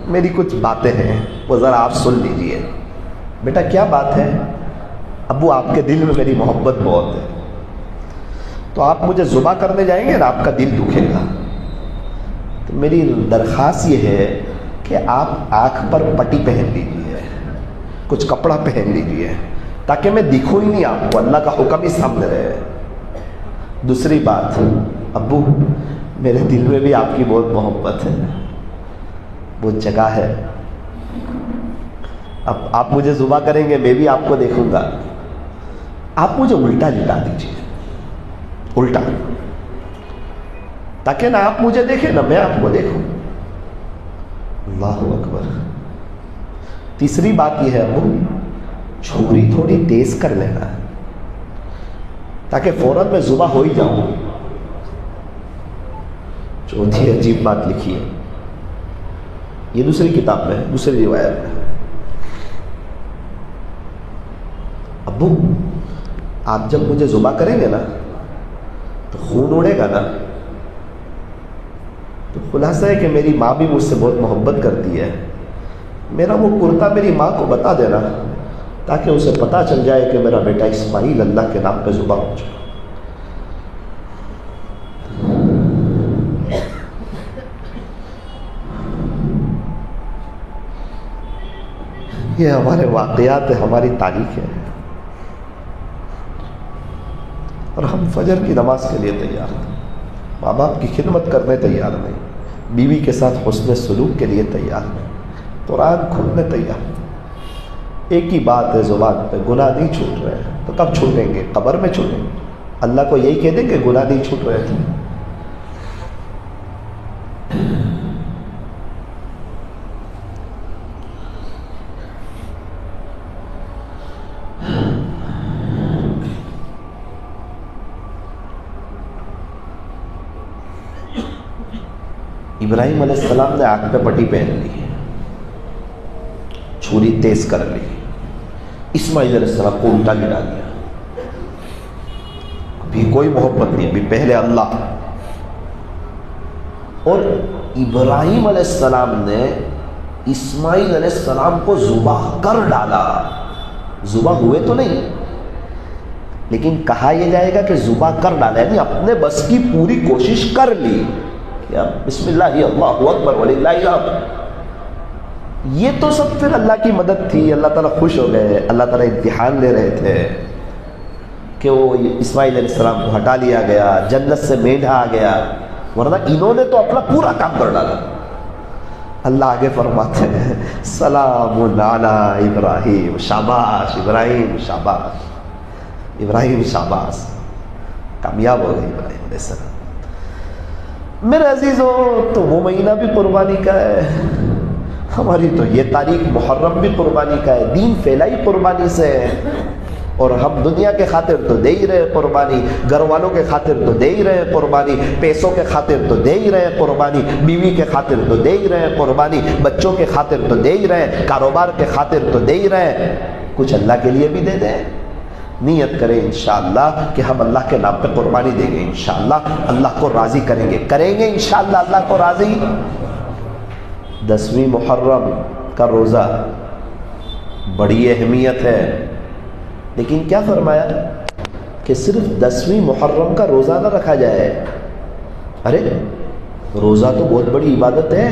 میری کچھ باتیں ہیں, وہ ذرا آپ سن لیجئے. بیٹا کیا بات ہے؟ ابو آپ کے دل میں میری محبت بہت ہے, تو آپ مجھے ذبح کرنے جائیں گے نا, آپ کا دل دکھے گا. تو میری درخواست یہ ہے کہ آپ آنکھ پر پٹی پہن لیجیے, کچھ کپڑا پہن لیجیے, تاکہ میں دکھوں ہی نہیں آپ کو, اللہ کا حکم ہی سامنے رہے. دوسری بات, ابو میرے دل میں بھی آپ کی بہت محبت ہے, وہ جگہ ہے, اب آپ مجھے ذبح کریں گے, میں بھی آپ کو دیکھوں گا, آپ مجھے الٹا لٹا دیجیے, الٹا, تاکہ نہ آپ مجھے دیکھیں نہ میں آپ کو دیکھوں. اللہ اکبر. تیسری بات یہ ہے ابو, چھری تھوڑی تیز کر لینا تاکہ فوراً میں ذبح ہو ہی جاؤں. چوتھی عجیب بات لکھی ہے, یہ دوسری کتاب میں, دوسری روایت میں. ابو آپ جب مجھے ذبح کریں گے نا تو خون اڑے گا نا, تو خلاصہ ہے کہ میری ماں بھی مجھ سے بہت محبت کرتی ہے. میرا وہ کرتا میری ماں کو بتا دینا تاکہ اسے پتہ چل جائے کہ میرا بیٹا اسماعیل اللہ کے نام پہ ذبح ہو چکا. یہ ہمارے واقعات, ہماری تاریخ ہے, اور ہم فجر کی نماز کے لیے تیار تھے, ماں باپ کی خدمت کرنے تیار نہیں, بیوی کے ساتھ حسن سلوک کے لیے تیار نہیں, قرآن کھولنے تیار نہیں. ایک ہی بات ہے زبان پہ, گناہ نہیں چھوٹ رہے ہیں, تو کب چھوٹیں گے؟ قبر میں چھوٹیں گے. اللہ کو یہی کہہ دیں کہ گناہ نہیں چھوٹ رہے تھے. ابراہیم علیہ السلام نے آنکھ پہ پٹی پہن لی، چھری تیز کر لی، اسماعیل علیہ السلام کو الٹا گرا دیا، ابھی کوئی محبت نہیں، ابھی پہلے اللہ۔ اور ابراہیم علیہ السلام نے اسماعیل علیہ السلام کو ذبح کر ڈالا، ذبح ہوئے تو نہیں لیکن کہا یہ جائے گا کہ ذبح کر ڈالا، یعنی اپنے بس کی پوری کوشش کر لی کہ بسم اللہ اللہ اکبر وللہ الحمد۔ یہ تو سب پھر اللہ کی مدد تھی، اللہ تعالیٰ خوش ہو گئے، اللہ تعالیٰ امتحان لے رہے تھے کہ وہ اسماعیل علیہ السلام کو ہٹا لیا گیا، جنت سے مینڈھا آ گیا، ورنہ انہوں نے تو اپنا پورا کام کر ڈالا۔ اللہ آگے فرماتے ہیں سلام علی ابراہیم، شاباش ابراہیم، شاباش ابراہیم، شاباش، کامیاب ہو گئے ابراہیم علیہ السلام۔ میرے عزیزوں، تو وہ مہینہ بھی قربانی کا ہے، ہماری تو یہ تاریخ محرم بھی قربانی کا ہے، دین پھیلائی قربانی سے، اور ہم دنیا کے خاطر تو دے ہی رہے قربانی، گھر والوں کے خاطر تو دے ہی رہے قربانی، پیسوں کے خاطر تو دے ہی رہے قربانی، بیوی کے خاطر تو دے ہی رہے قربانی، بچوں کے خاطر تو دے ہی رہے، کاروبار کے خاطر تو دے ہی رہے، کچھ اللہ کے لیے بھی دے دیں۔ نیت کریں انشاءاللہ کہ ہم اللہ کے نام پہ قربانی دیں گے، انشاءاللہ اللہ کو راضی کریں گے انشاءاللہ اللہ کو راضی۔ 10ویں محرم کا روزہ بڑی اہمیت ہے، لیکن کیا فرمایا کہ صرف 10ویں محرم کا روزہ نہ رکھا جائے۔ ارے روزہ تو بہت بڑی عبادت ہے،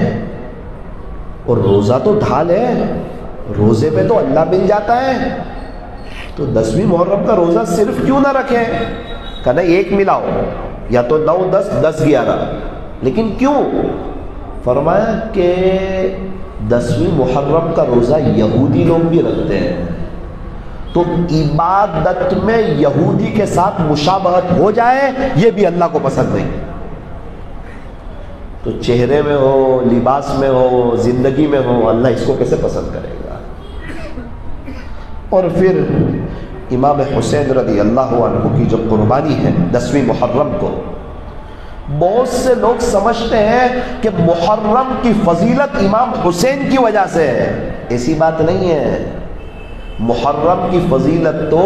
اور روزہ تو ڈھال ہے، روزے پہ تو اللہ مل جاتا ہے، تو 10ویں محرم کا روزہ صرف کیوں نہ رکھیں؟ کہنا ایک ملاؤ، یا تو 9 10 10 11، لیکن کیوں؟ فرمایا کہ 10ویں محرم کا روزہ یہودی لوگ بھی رکھتے ہیں، تو عبادت میں یہودی کے ساتھ مشابہت ہو جائے یہ بھی اللہ کو پسند نہیں۔ تو چہرے میں ہو، لباس میں ہو، زندگی میں ہو، اللہ اس کو کیسے پسند کرے گا؟ اور پھر امام حسین رضی اللہ عنہ کی جو قربانی ہے 10ویں محرم کو، بہت سے لوگ سمجھتے ہیں کہ محرم کی فضیلت امام حسین کی وجہ سے ہے، ایسی بات نہیں ہے۔ محرم کی فضیلت تو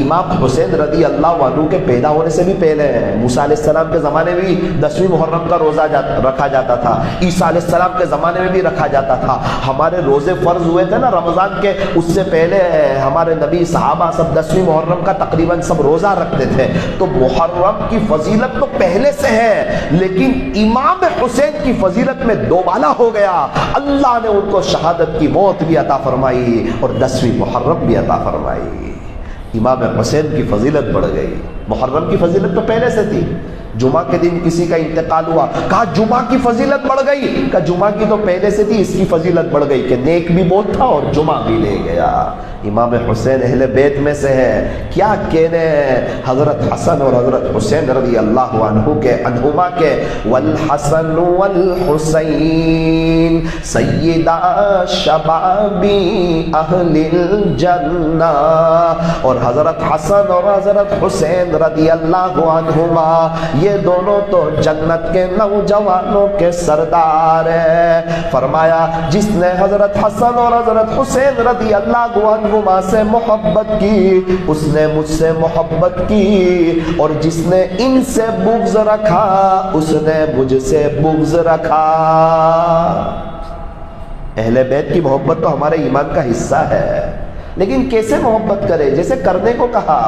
امام حسین رضی اللہ عنہ کے پیدا ہونے سے بھی پہلے ہے۔ موسیٰ علیہ السلام کے زمانے میں بھی 10ویں محرم کا روزہ رکھا جاتا تھا، عیسیٰ علیہ السلام کے زمانے میں بھی رکھا جاتا تھا، ہمارے روزے فرض ہوئے تھے نا رمضان کے، اس سے پہلے ہمارے نبی صحابہ سب 10ویں محرم کا تقریباً سب روزہ رکھتے تھے۔ تو محرم کی فضیلت تو پہلے سے ہے، لیکن امام حسین کی فضیلت میں دوبالا ہو گیا، اللہ نے ان کو شہادت کی موت بھی عطا فرمائی اور 10ویں محرم بھی عطا فرمائی۔ امام حسین کی فضیلت بڑھ گئی۔ محرم کی فضیلت تو پہلے سے تھی، جمعہ کے دن کسی کا انتقال ہوا، کہا جمعہ کی فضیلت بڑھ گئی، کہا جمعہ کی تو پہلے سے تھی، اس کی فضیلت بڑھ گئی کہ نیک بھی بہت تھا اور جمعہ بھی لے گیا۔ امام حسین اہل بیت میں سے ہے، کیا کہنے حضرت حسن اور حضرت حسین رضی اللہ عنہما کے والحسن والحسین سیدہ شبابی اہل الجنہ، اور حضرت حسن اور حضرت حسین رضی اللہ عنہما یہ دونوں تو جنت کے نوجوانوں کے سردار ہیں۔ فرمایا جس نے حضرت حسن اور حضرت حسین رضی اللہ عنہما سے محبت کی اس نے مجھ سے محبت کی، اور جس نے ان سے بغض رکھا اس نے مجھ سے بغض رکھا۔ اہل بیت کی محبت تو ہمارے ایمان کا حصہ ہے، لیکن کیسے محبت کرے؟ جیسے کرنے کو کہا،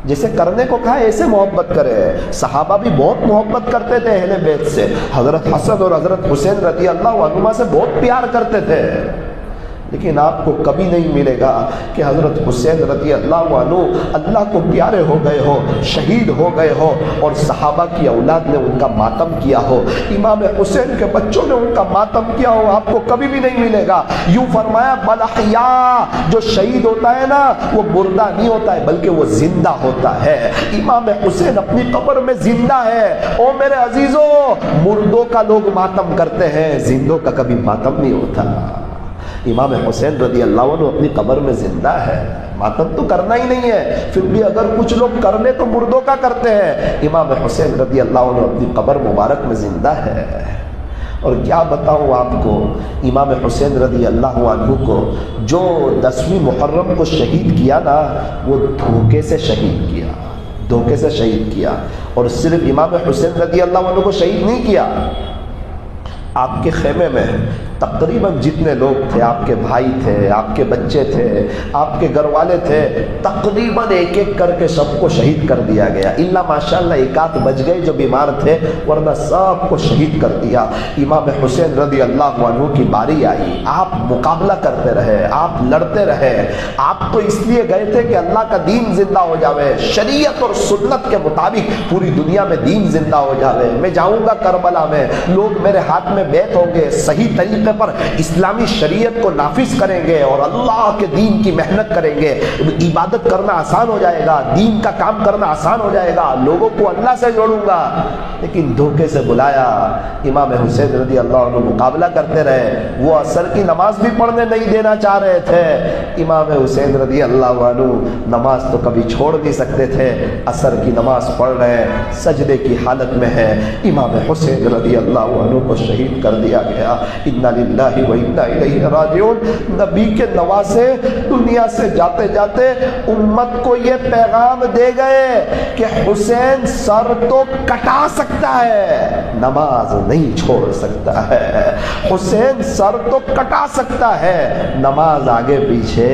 جیسے کرنے کو کہا ایسے محبت کرے۔ صحابہ بھی بہت محبت کرتے تھے اہل بیت سے، حضرت حسن اور حضرت حسین رضی اللہ عنہما سے بہت پیار کرتے تھے، لیکن آپ کو کبھی نہیں ملے گا کہ حضرت حسین رضی اللہ عنہ اللہ کو پیارے ہو گئے ہو، شہید ہو گئے ہو، اور صحابہ کی اولاد نے ان کا ماتم کیا ہو، امام حسین کے بچوں نے ان کا ماتم کیا ہو، آپ کو کبھی بھی نہیں ملے گا۔ یوں فرمایا بلاحیاء، جو شہید ہوتا ہے نا وہ مردہ نہیں ہوتا ہے بلکہ وہ زندہ ہوتا ہے۔ امام حسین اپنی قبر میں زندہ ہے۔ او میرے عزیزوں، مردوں کا لوگ ماتم کرتے ہیں، زندوں کا کبھی ماتم نہیں ہوتا۔ امام حسین رضی اللہ عنہ اپنی قبر میں زندہ ہے، ماتم تو کرنا ہی نہیں ہے، پھر بھی اگر کچھ لوگ کر لے تو مردوں کا کرتے ہیں۔ امام حسین رضی اللہ عنہ اپنی قبر مبارک میں زندہ ہے۔ اور کیا بتاؤں آپ کو، امام حسین رضی اللہ عنہ کو جو 10ویں محرم کو شہید کیا نا، وہ دھوکے سے شہید کیا، دھوکے سے شہید کیا۔ اور صرف امام حسین رضی اللہ عنہ کو شہید نہیں کیا، آپ کے خیمے میں تقریباً جتنے لوگ تھے، آپ کے بھائی تھے، آپ کے بچے تھے، آپ کے گھر والے تھے، تقریباً ایک ایک کر کے سب کو شہید کر دیا گیا، الا ماشاءاللہ ایک آدھ بچ گئے جو بیمار تھے، ورنہ سب کو شہید کر دیا۔ امام حسین رضی اللہ عنہ کی باری آئی، آپ مقابلہ کرتے رہے، آپ لڑتے رہے، آپ تو اس لیے گئے تھے کہ اللہ کا دین زندہ ہو جاوے، شریعت اور سنت کے مطابق پوری دنیا میں دین زندہ ہو جاوے۔ میں جاؤں گا کربلا میں، لوگ میرے ہاتھ میں بیعت ہوں گے، صحیح طریقے پر اسلامی شریعت کو نافذ کریں گے اور اللہ کے دین کی محنت کریں گے، عبادت کرنا آسان ہو جائے گا، دین کا کام کرنا آسان ہو جائے گا، لوگوں کو اللہ سے جوڑوں گا۔ لیکن دھوکے سے بلایا، امام حسین رضی اللہ عنہ مقابلہ کرتے رہے، وہ عصر کی نماز بھی پڑھنے نہیں دینا چاہ رہے تھے۔ امام حسین رضی اللہ عنہ نماز تو کبھی چھوڑ نہیں سکتے تھے، عصر کی نماز پڑھ رہے، سجدے کی حالت میں ہے، امام حسین رضی اللہ عنہ کو شہید کر دیا گیا۔ انا للہ و انا الیہ راجعون۔ نبی کے نواسے دنیا سے جاتے جاتے امت کو یہ پیغام دے گئے کہ حسین سر تو کٹا سکتا ہے، نماز نہیں چھوڑ سکتا ہے، حسین سر تو کٹا سکتا ہے، نماز آگے پیچھے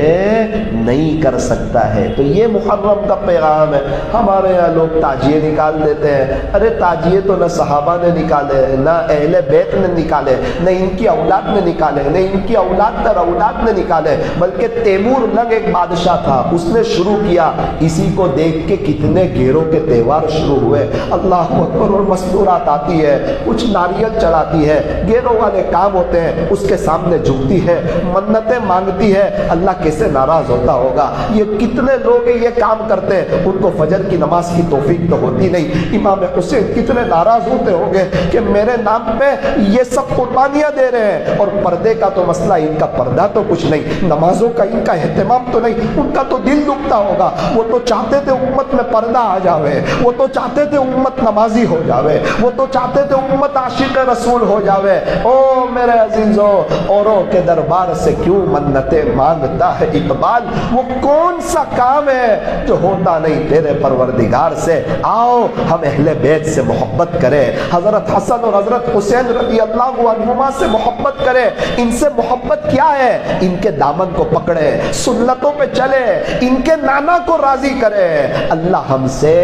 نہیں کر سکتا ہے۔ تو یہ محرم کا پیغام ہے۔ ہمارے یہاں لوگ تاجیے نکال دیتے ہیں، ارے تاجیے تو نہ صحابہ نے نکالے، نہ اہل بیت نے نکالے، نہ ان کی اولاد نے نکالے، نہ ان کی اولاد در اولاد نے نکالے، بلکہ تیمور لنگ ایک بادشاہ تھا، اس نے شروع کیا۔ اسی کو دیکھ کے کتنے گھیروں کے تہوار شروع ہوئے۔ اللہ اکبر، اور مستورات آتی ہے، کچھ ناریل چڑھاتی ہے، گھیروں والے کام ہوتے ہیں، اس کے سامنے جھکتی ہے، منتیں مانگتی ہے، اللہ کیسے ناراض ہوتا ہوگا۔ یہ کتنے لوگ یہ کام کرتے ہیں، ان کو فجر کی نماز کی توفیق تو ہوتی نہیں۔ امام حسین کتنے ناراض ہوتے ہوں گے کہ میرے نام پہ یہ سب قربانیاں دے رہے ہیں، اور پردے کا تو مسئلہ، ان کا پردہ تو کچھ نہیں، نمازوں کا ان کا اہتمام تو نہیں، ان کا تو دل دکھتا ہوگا۔ وہ تو چاہتے تھے امت میں پردہ آ جاوے، وہ تو چاہتے تھے امت نمازی ہو جاوے، وہ تو چاہتے تھے امت عاشق رسول ہو جاوے۔ او میرے عزیزو، اوروں کے دربار سے کیوں منتیں مانگتا ہے اقبال؟ وہ کون سا کام ہے جو ہوتا نہیں تیرے پروردگار سے؟ آؤ ہم اہل بیت سے محبت کریں، حضرت حسن اور حضرت حسین رضی اللہ عنہما سے محبت کرے۔ ان سے محبت کیا ہے؟ ان کے دامن کو پکڑے، سنتوں پہ چلے، ان کے نانا کو راضی کرے، اللہ ہم سے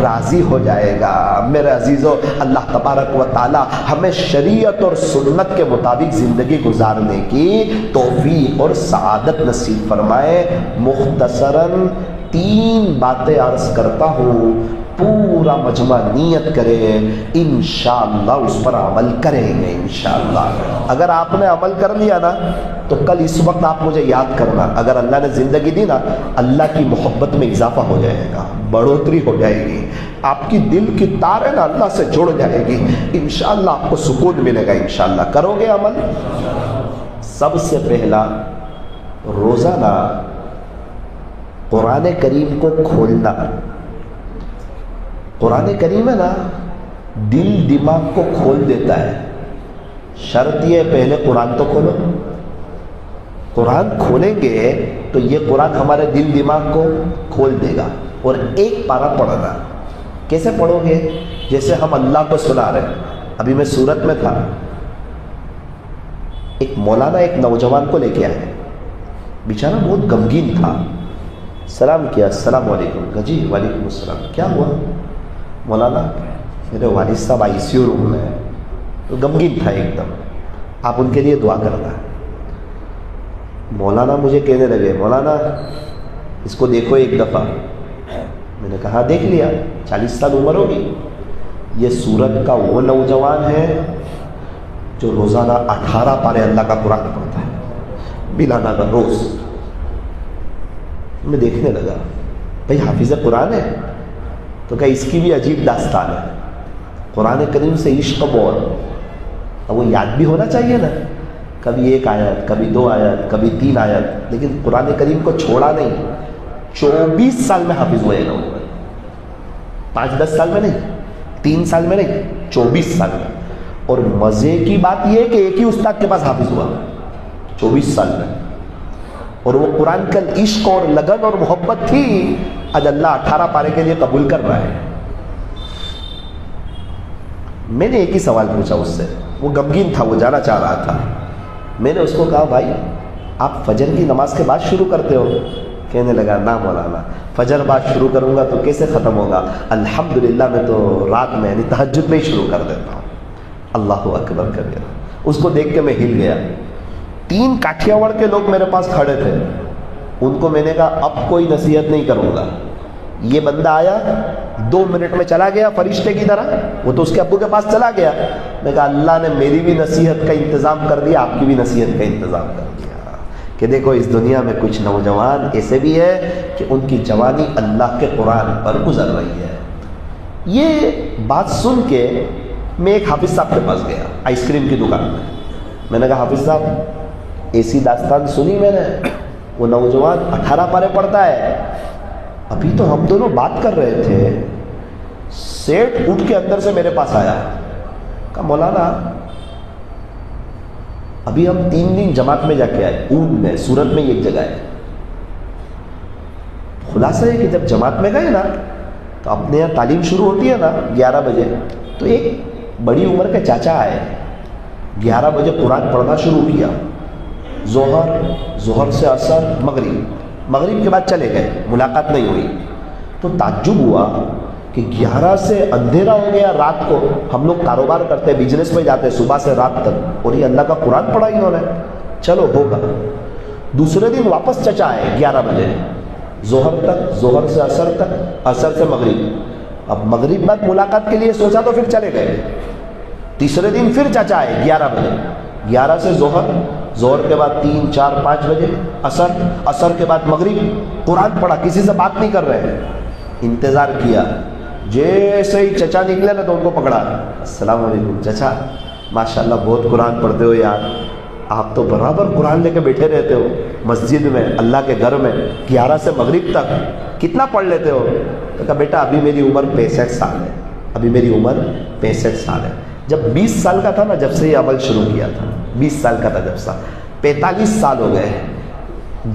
راضی ہو جائے گا۔ میرے عزیزو، اللہ تبارک و تعالی ہمیں شریعت اور سنت کے مطابق زندگی گزارنے کی توفیق اور سعادت نصیب فرمائے۔ مختصراً 3 باتیں عرض کرتا ہوں، پورا مجمع نیت کرے، انشاءاللہ اس پر عمل کریں گے انشاءاللہ۔ اگر آپ نے عمل کر لیا نا تو کل اس وقت آپ مجھے یاد کرنا، اگر اللہ نے زندگی دی نا، اللہ کی محبت میں اضافہ ہو جائے گا، بڑھوتری ہو جائے گی، آپ کی دل کی تار ہے نا اللہ سے جڑ جائے گی، انشاءاللہ آپ کو سکون ملے گا انشاءاللہ۔ کرو گے عمل؟ سب سے پہلا، روزانہ قرآن کریم کو کھولنا۔ قرآن کریم ہے نا، دل دماغ کو کھول دیتا ہے۔ شرط یہ پہلے قرآن تو کھولو، قرآن کھولیں گے تو یہ قرآن ہمارے دل دماغ کو کھول دے گا۔ اور ایک پارہ پڑھنا، کیسے پڑھو گے؟ جیسے ہم اللہ کو سنا رہے ہیں۔ ابھی میں سورت میں تھا، ایک مولانا ایک نوجوان کو لے کے آئے، بیچارہ بہت غمگین تھا، سلام کیا، السلام علیکم، کہا جی وعلیکم السلام، کیا ہوا؟ مولانا میرے والد صاحب ICU روم میں ہے، تو غمگین تھا ایک دم، آپ ان کے لیے دعا کرنا۔ مولانا مجھے کہنے لگے، مولانا اس کو دیکھو ایک دفعہ۔ میں نے کہا دیکھ لیا، 40 سال عمر ہوگی۔ یہ سورت کا وہ نوجوان ہے جو روزانہ 18 پارے اللہ کا قرآن پڑھتا ہے بلا ناغہ روز۔ میں دیکھنے لگا، بھئی حافظ قرآن ہے؟ تو کہا اس کی بھی عجیب داستان ہے، قرآن کریم سے عشق بہت، اب وہ یاد بھی ہونا چاہیے نا، کبھی 1 آیت، کبھی 2 آیت، کبھی 3 آیت، لیکن قرآن کریم کو چھوڑا نہیں۔ 24 سال میں حافظ ہوئے گا، 5-10 سال میں نہیں، 3 سال میں نہیں، 24 سال میں۔ اور مزے کی بات یہ ہے کہ ایک ہی استاد کے پاس حافظ ہوا 24 سال میں، اور وہ قرآن کا عشق اور لگن اور محبت تھی، آج اللہ 18 پارے کے لیے قبول کر رہا ہے۔ میں نے ایک ہی سوال پوچھا اس سے، وہ غمگین تھا، وہ جانا چاہ رہا تھا۔ میں نے اس کو کہا بھائی آپ فجر کی نماز کے بعد شروع کرتے ہو؟ کہنے لگا نہ مولانا، فجر بعد شروع کروں گا تو کیسے ختم ہوگا، الحمدللہ میں تو رات میں یعنی تہجد میں ہی شروع کر دیتا ہوں۔ اللہ اکبر کبیرہ۔ اس کو دیکھ کے میں ہل گیا۔ 3 کاٹھیا وڑ کے لوگ میرے پاس کھڑے تھے، ان کو میں نے کہا اب کوئی نصیحت نہیں کروں گا۔ یہ بندہ آیا 2 منٹ میں چلا گیا فرشتے کی طرح، وہ تو اس کے ابو کے پاس چلا گیا۔ میں کہا اللہ نے میری بھی نصیحت کا انتظام کر دیا، آپ کی بھی نصیحت کا انتظام کر دیا کہ دیکھو اس دنیا میں کچھ نوجوان ایسے بھی ہے کہ ان کی جوانی اللہ کے قرآن پر گزر رہی ہے۔ یہ بات سن کے میں ایک حافظ صاحب کے پاس گیا، آئس کریم کی دکان میں نے کہا حافظ صاحب ایسی داستان سنی میں نے، وہ نوجوان 18 پارے پڑھتا ہے، ابھی تو ہم دونوں بات کر رہے تھے، سیٹ اٹھ کے اندر سے میرے پاس آیا، کہا مولانا ابھی ہم 3 دن جماعت میں جا کے آئے، اون میں سورت میں ایک جگہ ہے۔ خلاصہ ہے کہ جب جماعت میں گئے نا تو اپنے یہاں تعلیم شروع ہوتی ہے نا 11 بجے، تو ایک بڑی عمر کے چاچا آئے، 11 بجے قرآن پڑھنا شروع کیا، ظہر سے عصر مغرب کے بعد چلے گئے، ملاقات نہیں ہوئی۔ تو تعجب ہوا کہ 11 سے اندھیرا ہو گیا، رات کو ہم لوگ کاروبار کرتے بزنس میں جاتے صبح سے رات تک، اور یہ اللہ کا قرآن پڑھا انہوں نے، چلو ہوگا۔ دوسرے دن واپس چچا آئے 11 بجے، ظہر تک، ظہر سے عصر تک، عصر سے مغرب، اب مغرب بعد ملاقات کے لیے سوچا تو پھر چلے گئے۔ تیسرے دن پھر چچا آئے 11 بجے، 11 سے ظہر کے بعد 3 4 5 بجے عصر کے بعد مغرب، قرآن پڑھا، کسی سے بات نہیں کر رہے، انتظار کیا۔ جیسے ہی چچا نکلے نا تو ان کو پکڑا، السلام علیکم چچا، ماشاءاللہ بہت قرآن پڑھتے ہو یار، آپ تو برابر قرآن لے کے بیٹھے رہتے ہو مسجد میں، اللہ کے گھر میں، 11 سے مغرب تک کتنا پڑھ لیتے ہو؟ تو کہا بیٹا ابھی میری عمر 65 سال ہے، ابھی میری عمر 65 سال ہے۔ جب 20 سال کا تھا نا، جب سے یہ عمل شروع کیا تھا، 20 سال کا تھا جب سے، 45 سال ہو گئے۔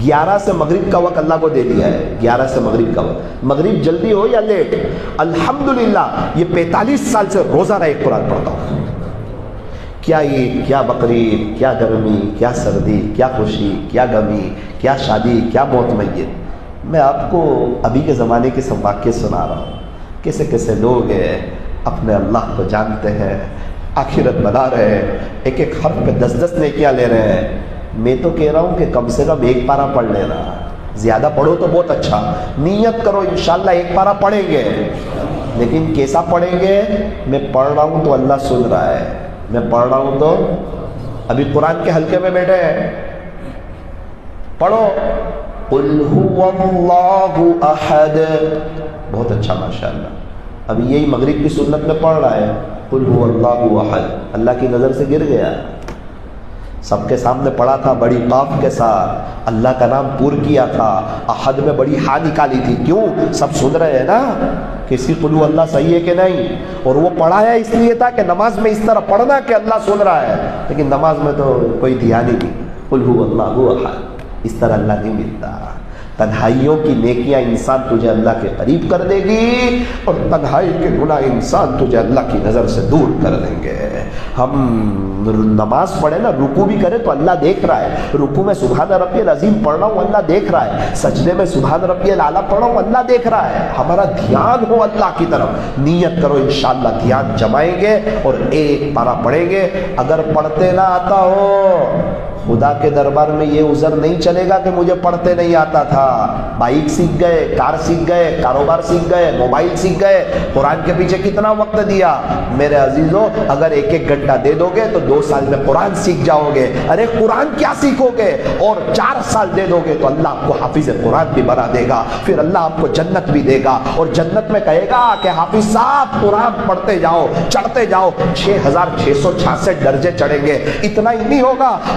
11 سے مغرب کا وقت اللہ کو دے دیا ہے، 11 سے مغرب کا وقت، مغرب جلدی ہو یا لیٹ، الحمدللہ یہ 45 سال سے روزانہ ایک قرآن پڑھتا ہوں۔ کیا عید، کیا بقرعید، کیا گرمی، کیا سردی، کیا خوشی، کیا غمی، کیا شادی، کیا موت میت، میں آپ کو ابھی کے زمانے کے سب واقعے سنا رہا ہوں، کیسے کیسے لوگ ہیں اپنے اللہ کو جانتے ہیں، آخرت بنا رہے ہیں، ایک ایک حرف پہ 10 نیکیاں لے رہے ہیں۔ میں تو کہہ رہا ہوں کہ کم سے کم 1 پارہ پڑھ لینا، زیادہ پڑھو تو بہت اچھا، نیت کرو انشاءاللہ 1 پارہ پڑھیں گے، لیکن کیسا پڑھیں گے؟ میں پڑھ رہا ہوں تو اللہ سن رہا ہے، میں پڑھ رہا ہوں تو ابھی قرآن کے حلقے میں بیٹھے ہیں، پڑھو قل هو اللہ احد، بہت اچھا ماشاءاللہ۔ ابھی یہی مغرب کی سنت میں پڑھ رہا ہے قل هو اللہ احد، اللہ کی نظر سے گر گیا، سب کے سامنے پڑھا تھا بڑی قاف کے ساتھ، اللہ کا نام پور کیا تھا، احد میں بڑی ہا نکالی تھی، کیوں؟ سب سن رہے ہیں نا کہ اس کی قل هو اللہ صحیح ہے کہ نہیں، اور وہ پڑھایا اس لیے تھا کہ نماز میں اس طرح پڑھنا کہ اللہ سن رہا ہے، لیکن نماز میں تو کوئی دھیان ہی نہیں، قل هو اللہ احد، اس طرح اللہ نہیں ملتا۔ تنہائیوں کی نیکیاں انسان تجھے اللہ کے قریب کر دے گی، اور تنہائی کے گناہ انسان تجھے اللہ کی نظر سے دور کر دیں گے۔ ہم نماز پڑھے نا، رکوع بھی کرے تو اللہ دیکھ رہا ہے، رکوع میں سبحان ربی العظیم پڑھ رہا ہوں اللہ دیکھ رہا ہے، سجدے میں سبحان ربی الاعلیٰ پڑھ رہا ہوں اللہ دیکھ رہا ہے، ہمارا دھیان ہو اللہ کی طرف، نیت کرو انشاءاللہ دھیان جمائیں گے اور 1 پارہ پڑھیں گے۔ اگر پڑھتے نہ آتا ہو، خدا کے دربار میں یہ عذر نہیں چلے گا کہ مجھے پڑھتے نہیں آتا تھا، بائک سیکھ گئے، کار سیکھ گئے، کاروبار سیکھ گئے، موبائل سیکھ گئے، قرآن کے پیچھے کتنا وقت دیا؟ میرے عزیزو اگر 1 گھنٹہ دے دو گے تو 2 سال میں قرآن سیکھ جاؤ گے، ارے قرآن کیا سیکھو گے، اور 4 سال دے دو گے تو اللہ آپ کو حافظ قرآن بھی بنا دے گا، پھر اللہ آپ کو جنت بھی دے گا، اور جنت میں کہے گا کہ حافظ صاحب قرآن پڑھتے جاؤ، چڑھتے جاؤ، 6666 درجے چڑھیں گے۔ اتنا ہی نہیں ہوگا،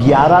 11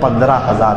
15,000।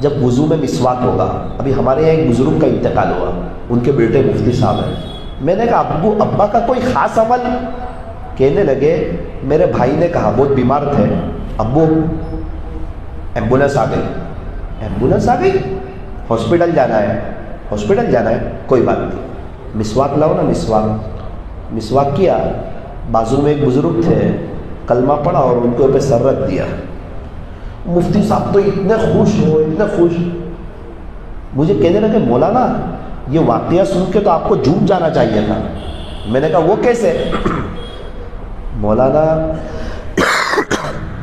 جب وضو میں مسواک ہوگا. ابھی ہمارے یہاں ایک بزرگ کا انتقال ہوا, ان کے بیٹے مفتی صاحب ہیں. میں نے کہا ابو ابا کا کوئی خاص عمل؟ کہنے لگے میرے بھائی نے کہا, بہت بیمار تھے, ابو ایمبولینس آ گئی. ایمبولینس آ گئی, ہاسپٹل جانا ہے, ہاسپٹل جانا ہے, کوئی بات نہیں, مسواک لاؤ نا. مسواک کیا, بازو میں ایک بزرگ تھے, کلمہ پڑھا اور ان کے اوپر سر رکھ دیا. مفتی صاحب تو اتنے خوش, مجھے کہنے لگے مولانا یہ واقعہ سن کے تو آپ کو جھوم جانا چاہیے تھا. میں نے کہا وہ کیسے؟ مولانا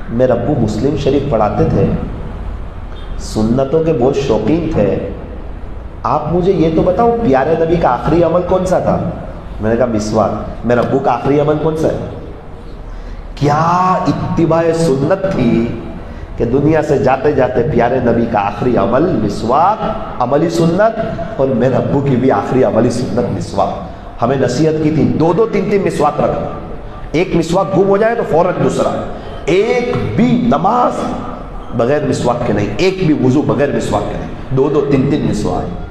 میرے ابو مسلم شریف پڑھاتے تھے, سنتوں کے بہت شوقین تھے. آپ مجھے یہ تو بتاؤ پیارے نبی کا آخری عمل کون سا تھا؟ میں نے کہا مسواک. میرے ابو کا آخری عمل کون سا ہے؟ کیا اتباع سنت تھی کہ دنیا سے جاتے جاتے پیارے نبی کا آخری عمل مسواک, عملی سنت, اور میرے ابو کی بھی آخری عملی سنت مسواک. ہمیں نصیحت کی تھی 2 3 مسواک رکھنا, ایک مسواک گم ہو جائے تو فوراً دوسرا. ایک بھی نماز بغیر مسواک کے نہیں, ایک بھی وضو بغیر مسواک کے نہیں, 2 3 مسواک.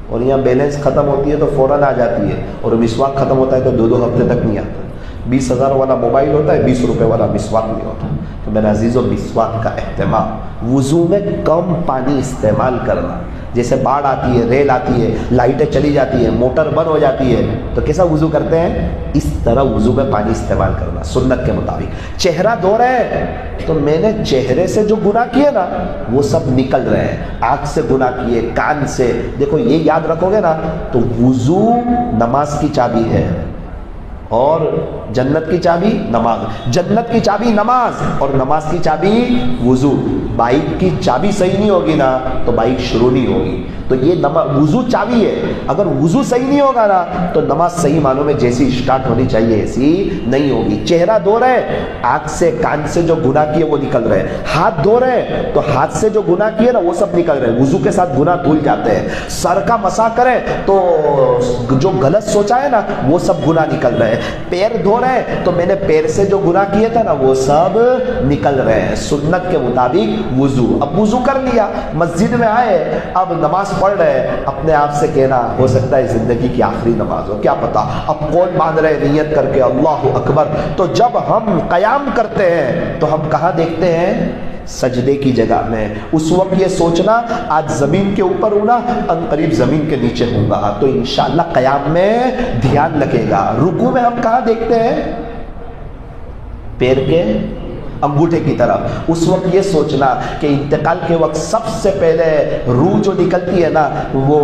اور یہاں بیلنس ختم ہوتی ہے تو فوراً آ جاتی ہے, اور مسواک ختم ہوتا ہے تو 2 ہفتے تک نہیں آتا. 20,000 والا موبائل ہوتا ہے, 20 روپے والا مسواک نہیں ہوتا. تو میرے عزیزوں, مسواک کا اہتمام, وضو میں کم پانی استعمال کرنا. جیسے باڑھ آتی ہے, ریل آتی ہے, لائٹیں چلی جاتی ہیں, موٹر بند ہو جاتی ہے, تو کیسا وضو کرتے ہیں؟ اس طرح وضو میں پانی استعمال کرنا سنت کے مطابق. چہرہ دھو رہے ہیں تو میں نے چہرے سے جو گناہ کیے نا وہ سب نکل رہے ہیں. آنکھ سے گناہ کیے, کان سے, دیکھو یہ یاد رکھو گے نا تو وضو نماز کی چابی ہے, اور جنت کی چابی نماز. جنت کی چابی نماز, اور نماز کی چابی وضو. بائک کی چابی صحیح نہیں ہوگی نا تو بائک شروع نہیں ہوگی. تو یہ وضو چابی ہے. اگر وضو صحیح نہیں ہوگا نا تو نماز صحیح معنوں میں جیسی اسٹارٹ ہونی چاہیے ایسی نہیں ہوگی. چہرہ دھو رہے, آنکھ سے کان سے جو گناہ کیے وہ نکل رہے. ہاتھ دھو رہے تو ہاتھ سے جو گناہ کیے نا وہ سب نکل رہے. وضو کے ساتھ گناہ دھل جاتے ہیں. سر کا مسح کریں تو جو غلط سوچا ہے نا وہ سب گناہ نکل رہے ہیں. پیر دھو رہے تو میں نے پیر سے جو گناہ کیے تھے نا وہ سب نکل رہے ہیں. سنت کے مطابق وضو. اب وضو کر لیا, مسجد میں آئے, اب نماز پڑھ رہے, اپنے آپ سے کہنا ہو سکتا ہے زندگی کی آخری نماز ہو, کیا پتا. اب کون باندھ رہے نیت کر کے اللہ اکبر. تو جب ہم قیام کرتے ہیں تو ہم کہاں دیکھتے ہیں؟ سجدے کی جگہ میں. اس وقت یہ سوچنا آج زمین کے اوپر ہوں نا, ان قریب زمین کے نیچے ہوں گا, تو انشاءاللہ قیام میں دھیان لگے گا. رکوع میں ہم کہاں دیکھتے ہیں؟ پیر کے انگوٹھے کی طرف. اس وقت یہ سوچنا کہ انتقال کے وقت سب سے پہلے روح جو نکلتی ہے نا وہ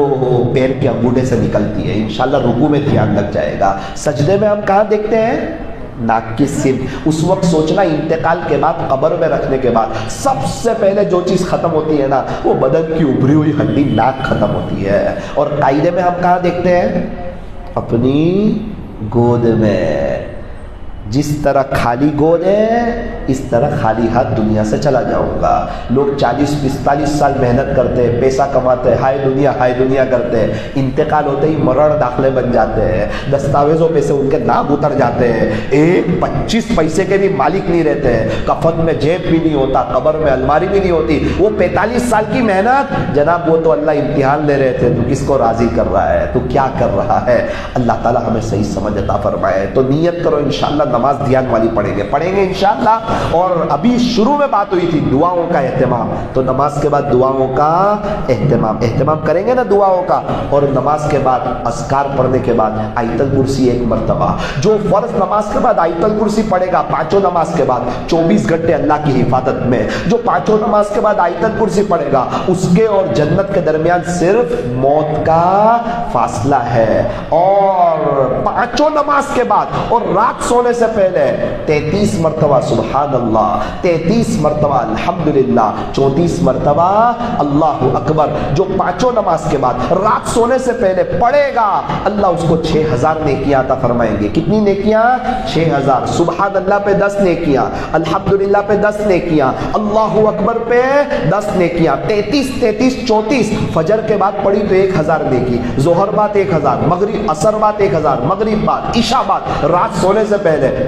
پیر کے انگوٹھے سے نکلتی ہے. انشاءاللہ رکوع میں دھیان لگ جائے گا. سجدے میں ہم کہاں دیکھتے ہیں؟ ناک کی سم. اس وقت سوچنا انتقال کے بعد, قبر میں رکھنے کے بعد سب سے پہلے جو چیز ختم ہوتی ہے نا وہ بدن کی ابھری ہوئی ہڈی ناک ختم ہوتی ہے. اور قاعدے میں ہم کہاں دیکھتے ہیں؟ اپنی گود میں. جس طرح خالی گود ہے اس طرح خالی ہاتھ دنیا سے چلا جاؤں گا. لوگ 40-45 سال محنت کرتے, پیسہ کماتے, ہائے دنیا کرتے, انتقال ہوتے ہی مرڑ داخلے بن جاتے ہیں, دستاویزوں پہ سے ان کے نام اتر جاتے ہیں, 25 پیسے کے بھی مالک نہیں رہتے ہیں, کفن میں جیب بھی نہیں ہوتا, قبر میں الماری بھی نہیں ہوتی. وہ 45 سال کی محنت, جناب وہ تو اللہ امتحان لے رہے تھے, تو کس کو راضی کر رہا ہے, تو کیا کر رہا ہے. اللہ تعالی ہمیں صحیح سمجھ عطا فرمائے. تو نیت کرو انشاءاللہ نماز دھیان والی پڑھیں گے انشاءاللہ. اور ابھی شروع میں بات ہوئی تھی دعاؤں کا اہتمام, تو نماز کے بعد دعاؤں کا اہتمام کریں گے نا دعاؤں کا. اور نماز کے بعد اذکار پڑھنے کے بعد آیت الکرسی 1 مرتبہ. جو فرض نماز کے بعد آیت الکرسی پڑھے گا 5 نماز کے بعد 24 گھنٹے اللہ کی حفاظت میں. جو 5 نماز کے بعد آیت الکرسی پڑھے گا اس کے اور جنت کے درمیان صرف موت کا فاصلہ ہے. اور 5 نماز کے بعد اور رات سونے سے پہلے 33 مرتبہ سبحان اللہ, 33 مرتبہ الحمدللہ, 34 مرتبہ اللہ اکبر. جو 5 نماز کے بعد رات سونے سے پہلے پڑھے گا اللہ اس کو 6000 نیکیاں عطا فرمائیں گے. کتنی نیکیاں؟ 6000. سبحان اللہ پہ 10 نیکیاں, الحمدللہ پہ 10 نیکیاں, اللہ اکبر پہ 10 نیکیاں. 33 34. فجر کے بعد پڑھی تو 1000 نیکی, ظہر بعد 1000, مغرب اثر بعد 1000, مغرب بعد, عشاء بعد, رات سونے سے پہلے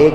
1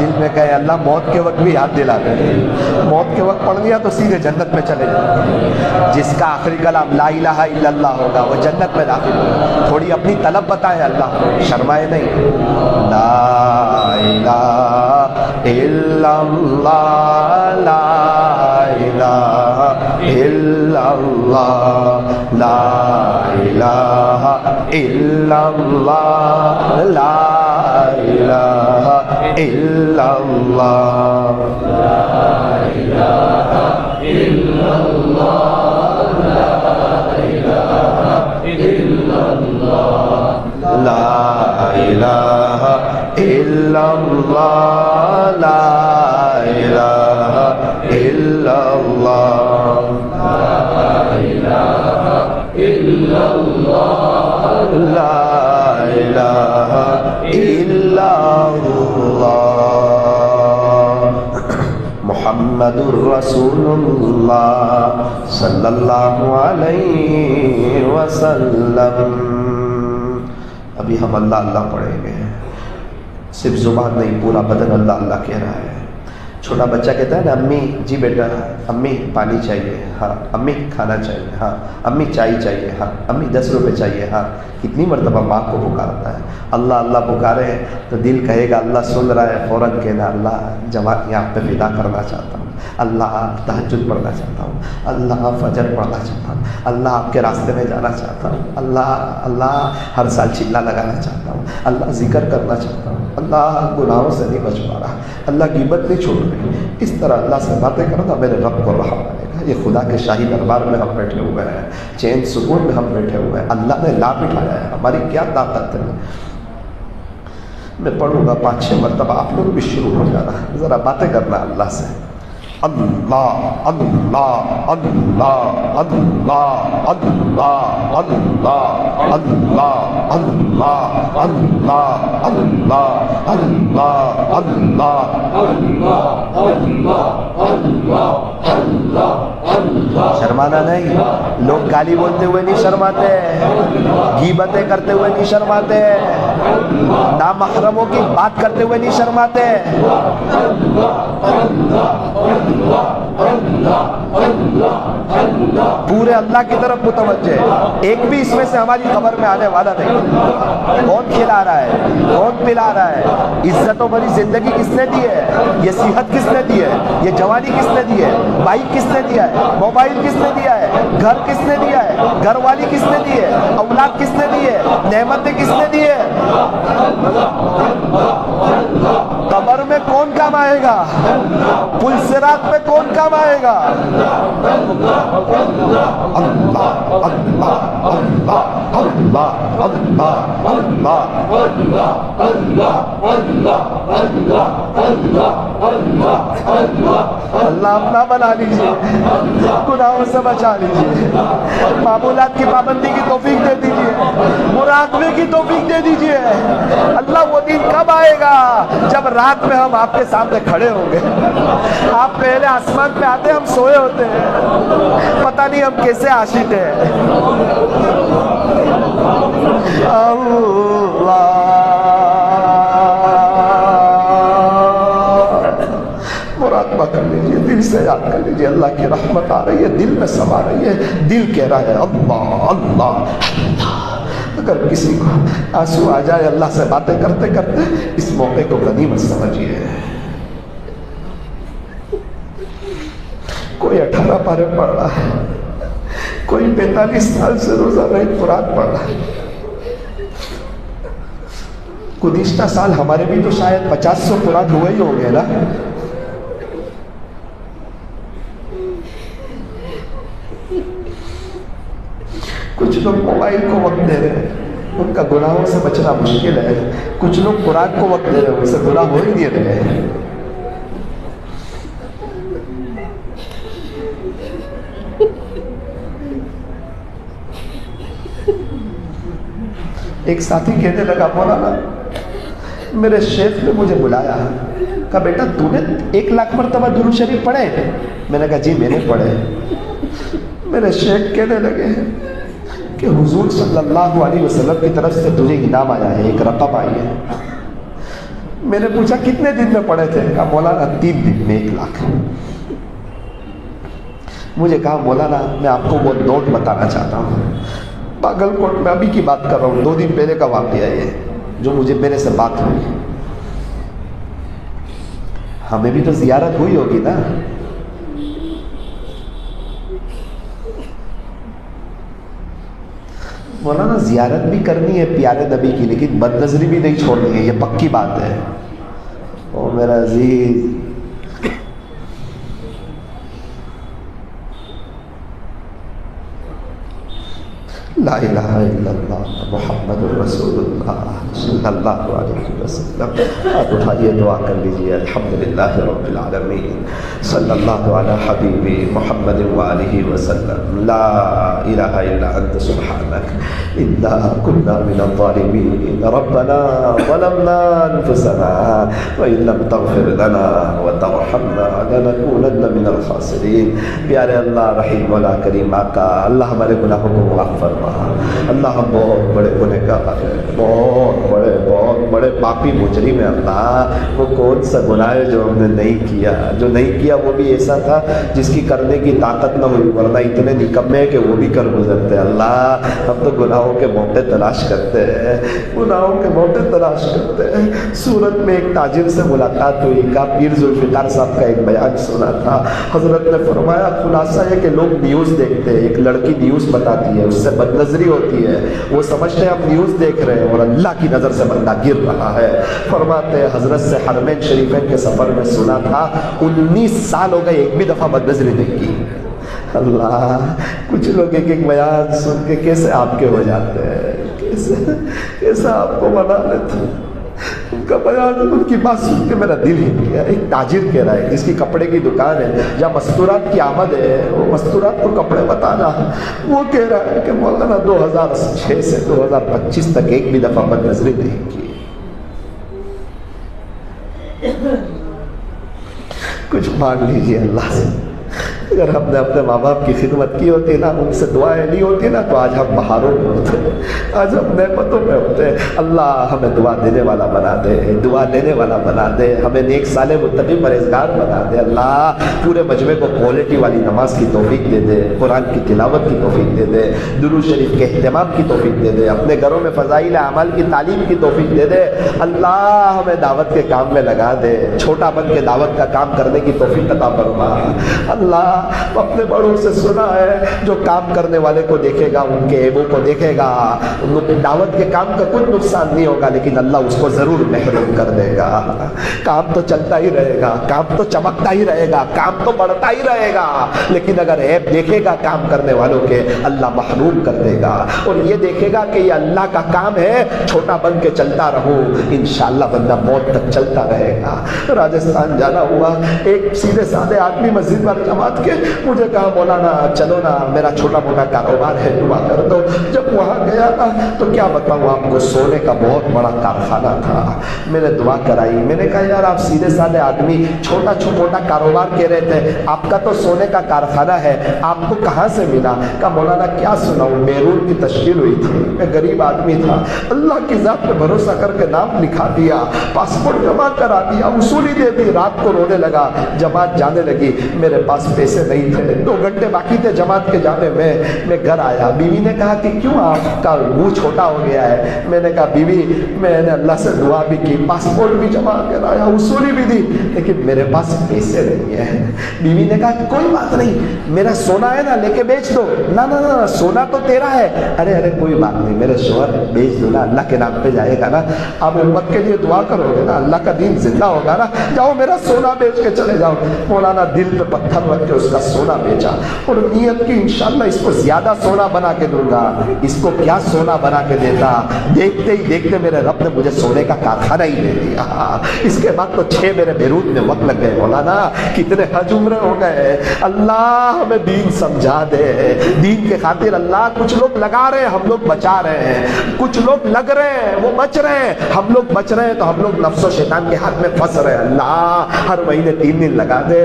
دل میں کہے اللہ موت کے وقت بھی یاد دلا دے، موت کے وقت پڑھ لیا تو سیدھے جنت میں چلے جائیں۔ جس کا آخری کلام لا الہ الا اللہ ہوگا وہ جنت میں داخل ہوگا۔ تھوڑی اپنی طلب بتائیں، اللہ شرمائے نہیں۔ لا الہ الا اللہ، لا الہ الا اللہ، لا الہ الا اللہ، لا الہ الا اللہ، لا الہ الا اللہ، لا الہ الا اللہ، لا الہ الا اللہ، لا الہ الا اللہ، لا الہ الا اللہ، محمد الرسول اللہ صلی اللہ علیہ وسلم۔ ابھی ہم اللہ اللہ پڑھیں گے، صرف زبان نہیں، پورا بدن اللہ اللہ کہہ رہا ہے۔ چھوٹا بچہ کہتا ہے نا امی جی بیٹا، امی پانی چاہیے، ہاں امی کھانا چاہیے، ہاں امی چائے چاہیے، ہاں امی 10 روپے چاہیے، ہاں کتنی مرتبہ ماں کو پکارتا ہے۔ اللہ اللہ پکارے تو دل کہے گا اللہ سن رہا ہے، فوراً کہنا اللہ جوانی آپ پہ فدا کرنا چاہتا ہوں، اللہ تہجد پڑھنا چاہتا ہوں، اللہ فجر پڑھنا چاہتا ہوں، اللہ آپ کے راستے میں جانا چاہتا ہوں، اللہ ہر سال چلا لگانا چاہتا ہوں، اللہ ذکر کرنا چاہتا ہوں، اللہ گناہوں سے نہیں بچ پا رہا، اللہ غیبت نہیں چھوڑ رہی۔ اس طرح اللہ سے باتیں کرنا میرے رب کو رہا مانے گا۔ یہ خدا کے شاہی دربار میں ہم بیٹھے ہوئے ہیں، چین سکون میں ہم بیٹھے ہوئے ہیں، اللہ نے لا بٹھایا ہے، ہماری کیا طاقت ہے۔ میں پڑھوں گا 5-6 مرتبہ، آپ لوگ بھی شروع ہو جانا، ذرا باتیں کرنا اللہ سے۔ اللہ اللہ اللہ اللہ اللہ اللہ اللہ اللہ اللہ اللہ اللہ۔ شرمانا نہیں، لوگ گالی بولتے ہوئے نہیں شرماتے، غیبتیں کرتے ہوئے نہیں شرماتے، نامحرموں کی بات کرتے ہوئے نہیں شرماتے۔ پورے اللہ کی طرف متوجہ، ایک بھی اس میں سے ہماری خبر میں آنے والا نہیں۔ کون کھلا رہا ہے، کون پلا رہا ہے، عزت و بڑی زندگی کس نے دی ہے، یہ صحت کس نے دی ہے، یہ جوانی کس نے دی ہے، بائک کس نے دیا ہے، موبائل کس نے دیا ہے، گھر کس نے دیا ہے، گھر والی کس نے دی ہے، اولاد کس نے دی ہے، نعمتیں کس نے دی ہے۔ قبر میں کون کام آئے گا، پل صراط میں کون کام آئے گا۔ اللہ اللہ اللہ اللہ اللہ اپنا بنا لیجیے، گناہوں سے بچا لیجیے، معمولات کی پابندی کی توفیق دے دیجیے، مراقبے کی توفیق دے دیجیے۔ اللہ وہ دن کب آئے گا جب رات میں ہم آپ کے سامنے کھڑے ہوں گے، آپ پہلے آسمان پہ آتے ہم سوئے ہوتے ہیں، پتہ نہیں ہم کیسے عاشق ہیں۔ مراقبہ کر لیجیے، دل سے یاد کر لیجیے، اللہ کی رحمت آ رہی ہے، دل میں سما رہی ہے، دل کہہ رہا ہے اللہ اللہ اللہ۔ اگر کسی کو آنسو آ جائے اللہ سے باتیں کرتے کرتے، اس موقع کو غنیمت سمجھیے۔ کوئی 18 پارے پڑھ رہا ہے، کوئی 45 سال سے روزہ نہیں قرآن پڑھ رہا ہے۔ گزشتہ سال ہمارے بھی تو شاید 50 قرآن ہوئے ہی ہوں گے نا۔ کچھ لوگ موبائل کو وقت دے رہے ہیں، ان کا گناہوں سے بچنا مشکل ہے، کچھ لوگ قرآن کو وقت دے رہے ہیں، ان سے گناہ ہو ہی نہیں رہے ہیں۔ ایک ساتھی کہنے لگا مولانا میرے شیخ نے مجھے بلایا، کہا بیٹا تو نے 1 لاکھ مرتبہ درود شریف پڑھے؟ میں نے کہا جی میں نے پڑھے۔ میرے شیخ کہنے لگے کہ حضور صلی اللہ علیہ وسلم کی طرف سے تجھے انعام آیا ہے، ایک رقم آئی ہے۔ میں نے پوچھا کتنے دن میں پڑھے تھے؟ کہا مولانا 3 دن میں 1 لاکھ۔ مجھے کہا مولانا میں آپ کو وہ نوٹ بتانا چاہتا ہوں، پاگل کوٹ میں ابھی کی بات کر رہا ہوں، 2 دن پہلے کا واقعہ ہے یہ، جو مجھے میرے سے بات ہوئی۔ ہمیں بھی تو زیارت ہوئی ہوگی نا، مولانا زیارت بھی کرنی ہے پیارے نبی کی، لیکن بد نظری بھی نہیں چھوڑنی ہے، یہ پکی بات ہے۔ او میرا عزیز، لا الہ الا اللہ محمد الرسول اللہ صلی اللہ علیہ وسلم۔ آپ اٹھائیے دعا کر لیجیے، الحمدللہ رب العالمین، صلی اللہ علی حبیبی محمد وآلہ وسلم، لا الہ الا انت سبحانک انا کنا من الظالمین، ربنا ظلمنا انفسنا وان لم تغفر لنا وترحمنا لنکونن من الخاسرین۔ پیارے اللہ، رحیم مولا کریم آقا، اللہ ہمارے گناہوں کو معاف فرما۔ اللہ ہم بہت بڑے گنہگار ہیں، بہت بڑے پاپی مجرم ہیں اللہ۔ وہ کون سا گناہ ہے جو ہم نے نہیں کیا؟ جو نہیں کیا وہ بھی ایسا تھا جس کی کرنے کی طاقت نہ ہوئی، ورنہ اتنے نکمے ہیں کہ وہ بھی کر گزرتے۔ اللہ ہم تو گناہوں کے موقع تلاش کرتے ہیں، گناہوں کے موقع تلاش کرتے ہیں۔ سورت میں ایک تاجر سے ملاقات ہوئی، کا پیر ذوالفقار صاحب کا ایک بیان سنا تھا۔ حضرت نے فرمایا خلاصہ ہے کہ لوگ نیوز دیکھتے ہیں، ایک لڑکی نیوز بتاتی ہے، اس سے بد نظری ہوتی ہے، وہ سمجھتے ہیں ہم نیوز دیکھ رہے ہیں اور اللہ کی نظر سے بندہ گر رہا ہے۔ فرماتے ہیں حضرت سے حرمین شریفین کے سفر میں سنا تھا 19 سال ہو گئے ایک بھی دفعہ بد نظری نہیں کی۔ اللہ، کچھ لوگ ایک ایک بیان سن کے کیسے آپ کے ہو جاتے ہیں، کیسے آپ کو بنا لیتے ہیں۔ ان کا بیان، ان کی بات سن کے میرا دل ہی گیا۔ ایک تاجر کہہ رہا ہے جس کی کپڑے کی دکان ہے، جہاں مستورات کی آمد ہے، وہ مستورات کو کپڑے بتانا، وہ کہہ رہا ہے کہ مولانا 2006 سے 2025 تک ایک بھی دفعہ بد نظری نہیں کی۔ کچھ مانگ لیجیے اللہ سے۔ اگر ہم نے اپنے ماں باپ کی خدمت کی ہوتی نا، ان سے دعائیں لی ہوتی نا، تو آج ہم بہاروں میں ہوتے، آج ہم نعمتوں میں ہوتے۔ اللہ ہمیں دعا دینے والا بنا دے، دعا لینے والا بنا دے، ہمیں نیک صالح متقی پرہیزگار بنا دے۔ اللہ پورے مجمع کو کوالٹی والی نماز کی توفیق دے دے، قرآن کی تلاوت کی توفیق دے دے، درود شریف کے اہتمام کی توفیق دے دے، اپنے گھروں میں فضائل اعمال کی تعلیم کی توفیق دے دے۔ اللہ ہمیں دعوت کے کام میں لگا دے، چھوٹا بن کے دعوت کا کام کرنے کی توفیق عطا فرما۔ اللہ اپنے بڑوں سے سنا ہے جو کام کرنے والے کو دیکھے گا ان کے عیبوں کو دیکھے گا، دعوت کے کام کا کوئی نقصان نہیں ہوگا، لیکن اللہ اس کو ضرور محروم کر دے گا۔ کام تو چلتا ہی رہے گا، کام تو چمکتا ہی رہے گا، کام تو بڑھتا ہی رہے گا، لیکن اگر عیب دیکھے گا کام کرنے والوں کے، اللہ محروم کر دے گا۔ اور یہ دیکھے گا کہ یہ اللہ کا کام ہے، چھوٹا بن کے چلتا رہوں، انشاءاللہ بندہ موت تک چلتا رہے گا۔ راجستھان جانا ہوا، ایک سیدھے سادے آدمی مسجد پر جماعت کے مجھے کہا مولانا چلو نا، میرا چھوٹا موٹا کاروبار ہے، دعا کر دو۔ جب وہاں گیا نا تو کیا بتاؤں آپ کو، سونے کا بہت بڑا کارخانہ تھا۔ میں نے دعا کرائی، میں نے کہا یار آپ سیدھے سادے آدمی چھوٹا موٹا کاروبار کہہ رہے تھے، آپ کا تو سونے کا کارخانہ ہے، آپ کو کہاں سے ملا؟ کہا مولانا کیا سناؤں، بیرون کی تشکیل ہوئی تھی، میں غریب آدمی تھا، اللہ کی ذات پہ بھروسہ کر کے نام لکھا دیا، پاسپورٹ جمع کرا دیا، وصولی دے دی، رات کو رونے لگا، جماعت جانے لگی، میرے پاس پیسے نہیں تھے، 2 گھنٹے باقی تھے جماعت کے جانے میں گھر آیا۔ بیوی نے کہا کہ کیوں آپ کا منہ چھوٹا ہو گیا ہے؟ میں نے کہا بیوی میں نے اللہ سے دعا بھی کی، پاسپورٹ بھی جمع کرایا، وصولی بھی دی، لیکن میرے پاس پیسے نہیں ہیں۔ بیوی نے کہا کوئی بات نہیں، میرا سونا ہے نا، لے کے بیچ دو۔ نہ نہ نہ، سونا تو تیرا ہے۔ ارے کوئی بات نہیں، میرے شوہر بیچ دو نا، اللہ کے نام پہ جائے گا نا، آپ امت کے لیے دعا کرو گے نا، اللہ کا دین زندہ ہوگا نا، جاؤ میرا سونا بیچ کے چلے جاؤ۔ مولانا دل پہ پتھر رکھ کے اس کا سونا بیچا اور نیت کی انشاءاللہ اس کو زیادہ سونا بنا کے دوں گا۔ اس کو کیا سونا بنا کے دیتا، دیکھتے ہی دیکھتے میرے رب نے مجھے سونے کا کارخانہ ہی دے دیا۔ اس کے بعد تو 6 میرے بیروت میں وقت لگ گئے۔ مولانا کتنے حج عمرے ہو گئے۔ اللہ ہمیں دین سمجھا دے، دین کے خاطر اللہ کچھ لوگ لگا رہے ہیں، ہم لوگ بچا رہے ہیں، کچھ لوگ لگ رہے ہیں وہ بچ رہے ہیں، ہم لوگ بچ رہے ہیں تو ہم لوگ نفس و شیطان کے ہاتھ میں پھنس رہے ہیں۔ اللہ ہر مہینے 3 دن لگا دے۔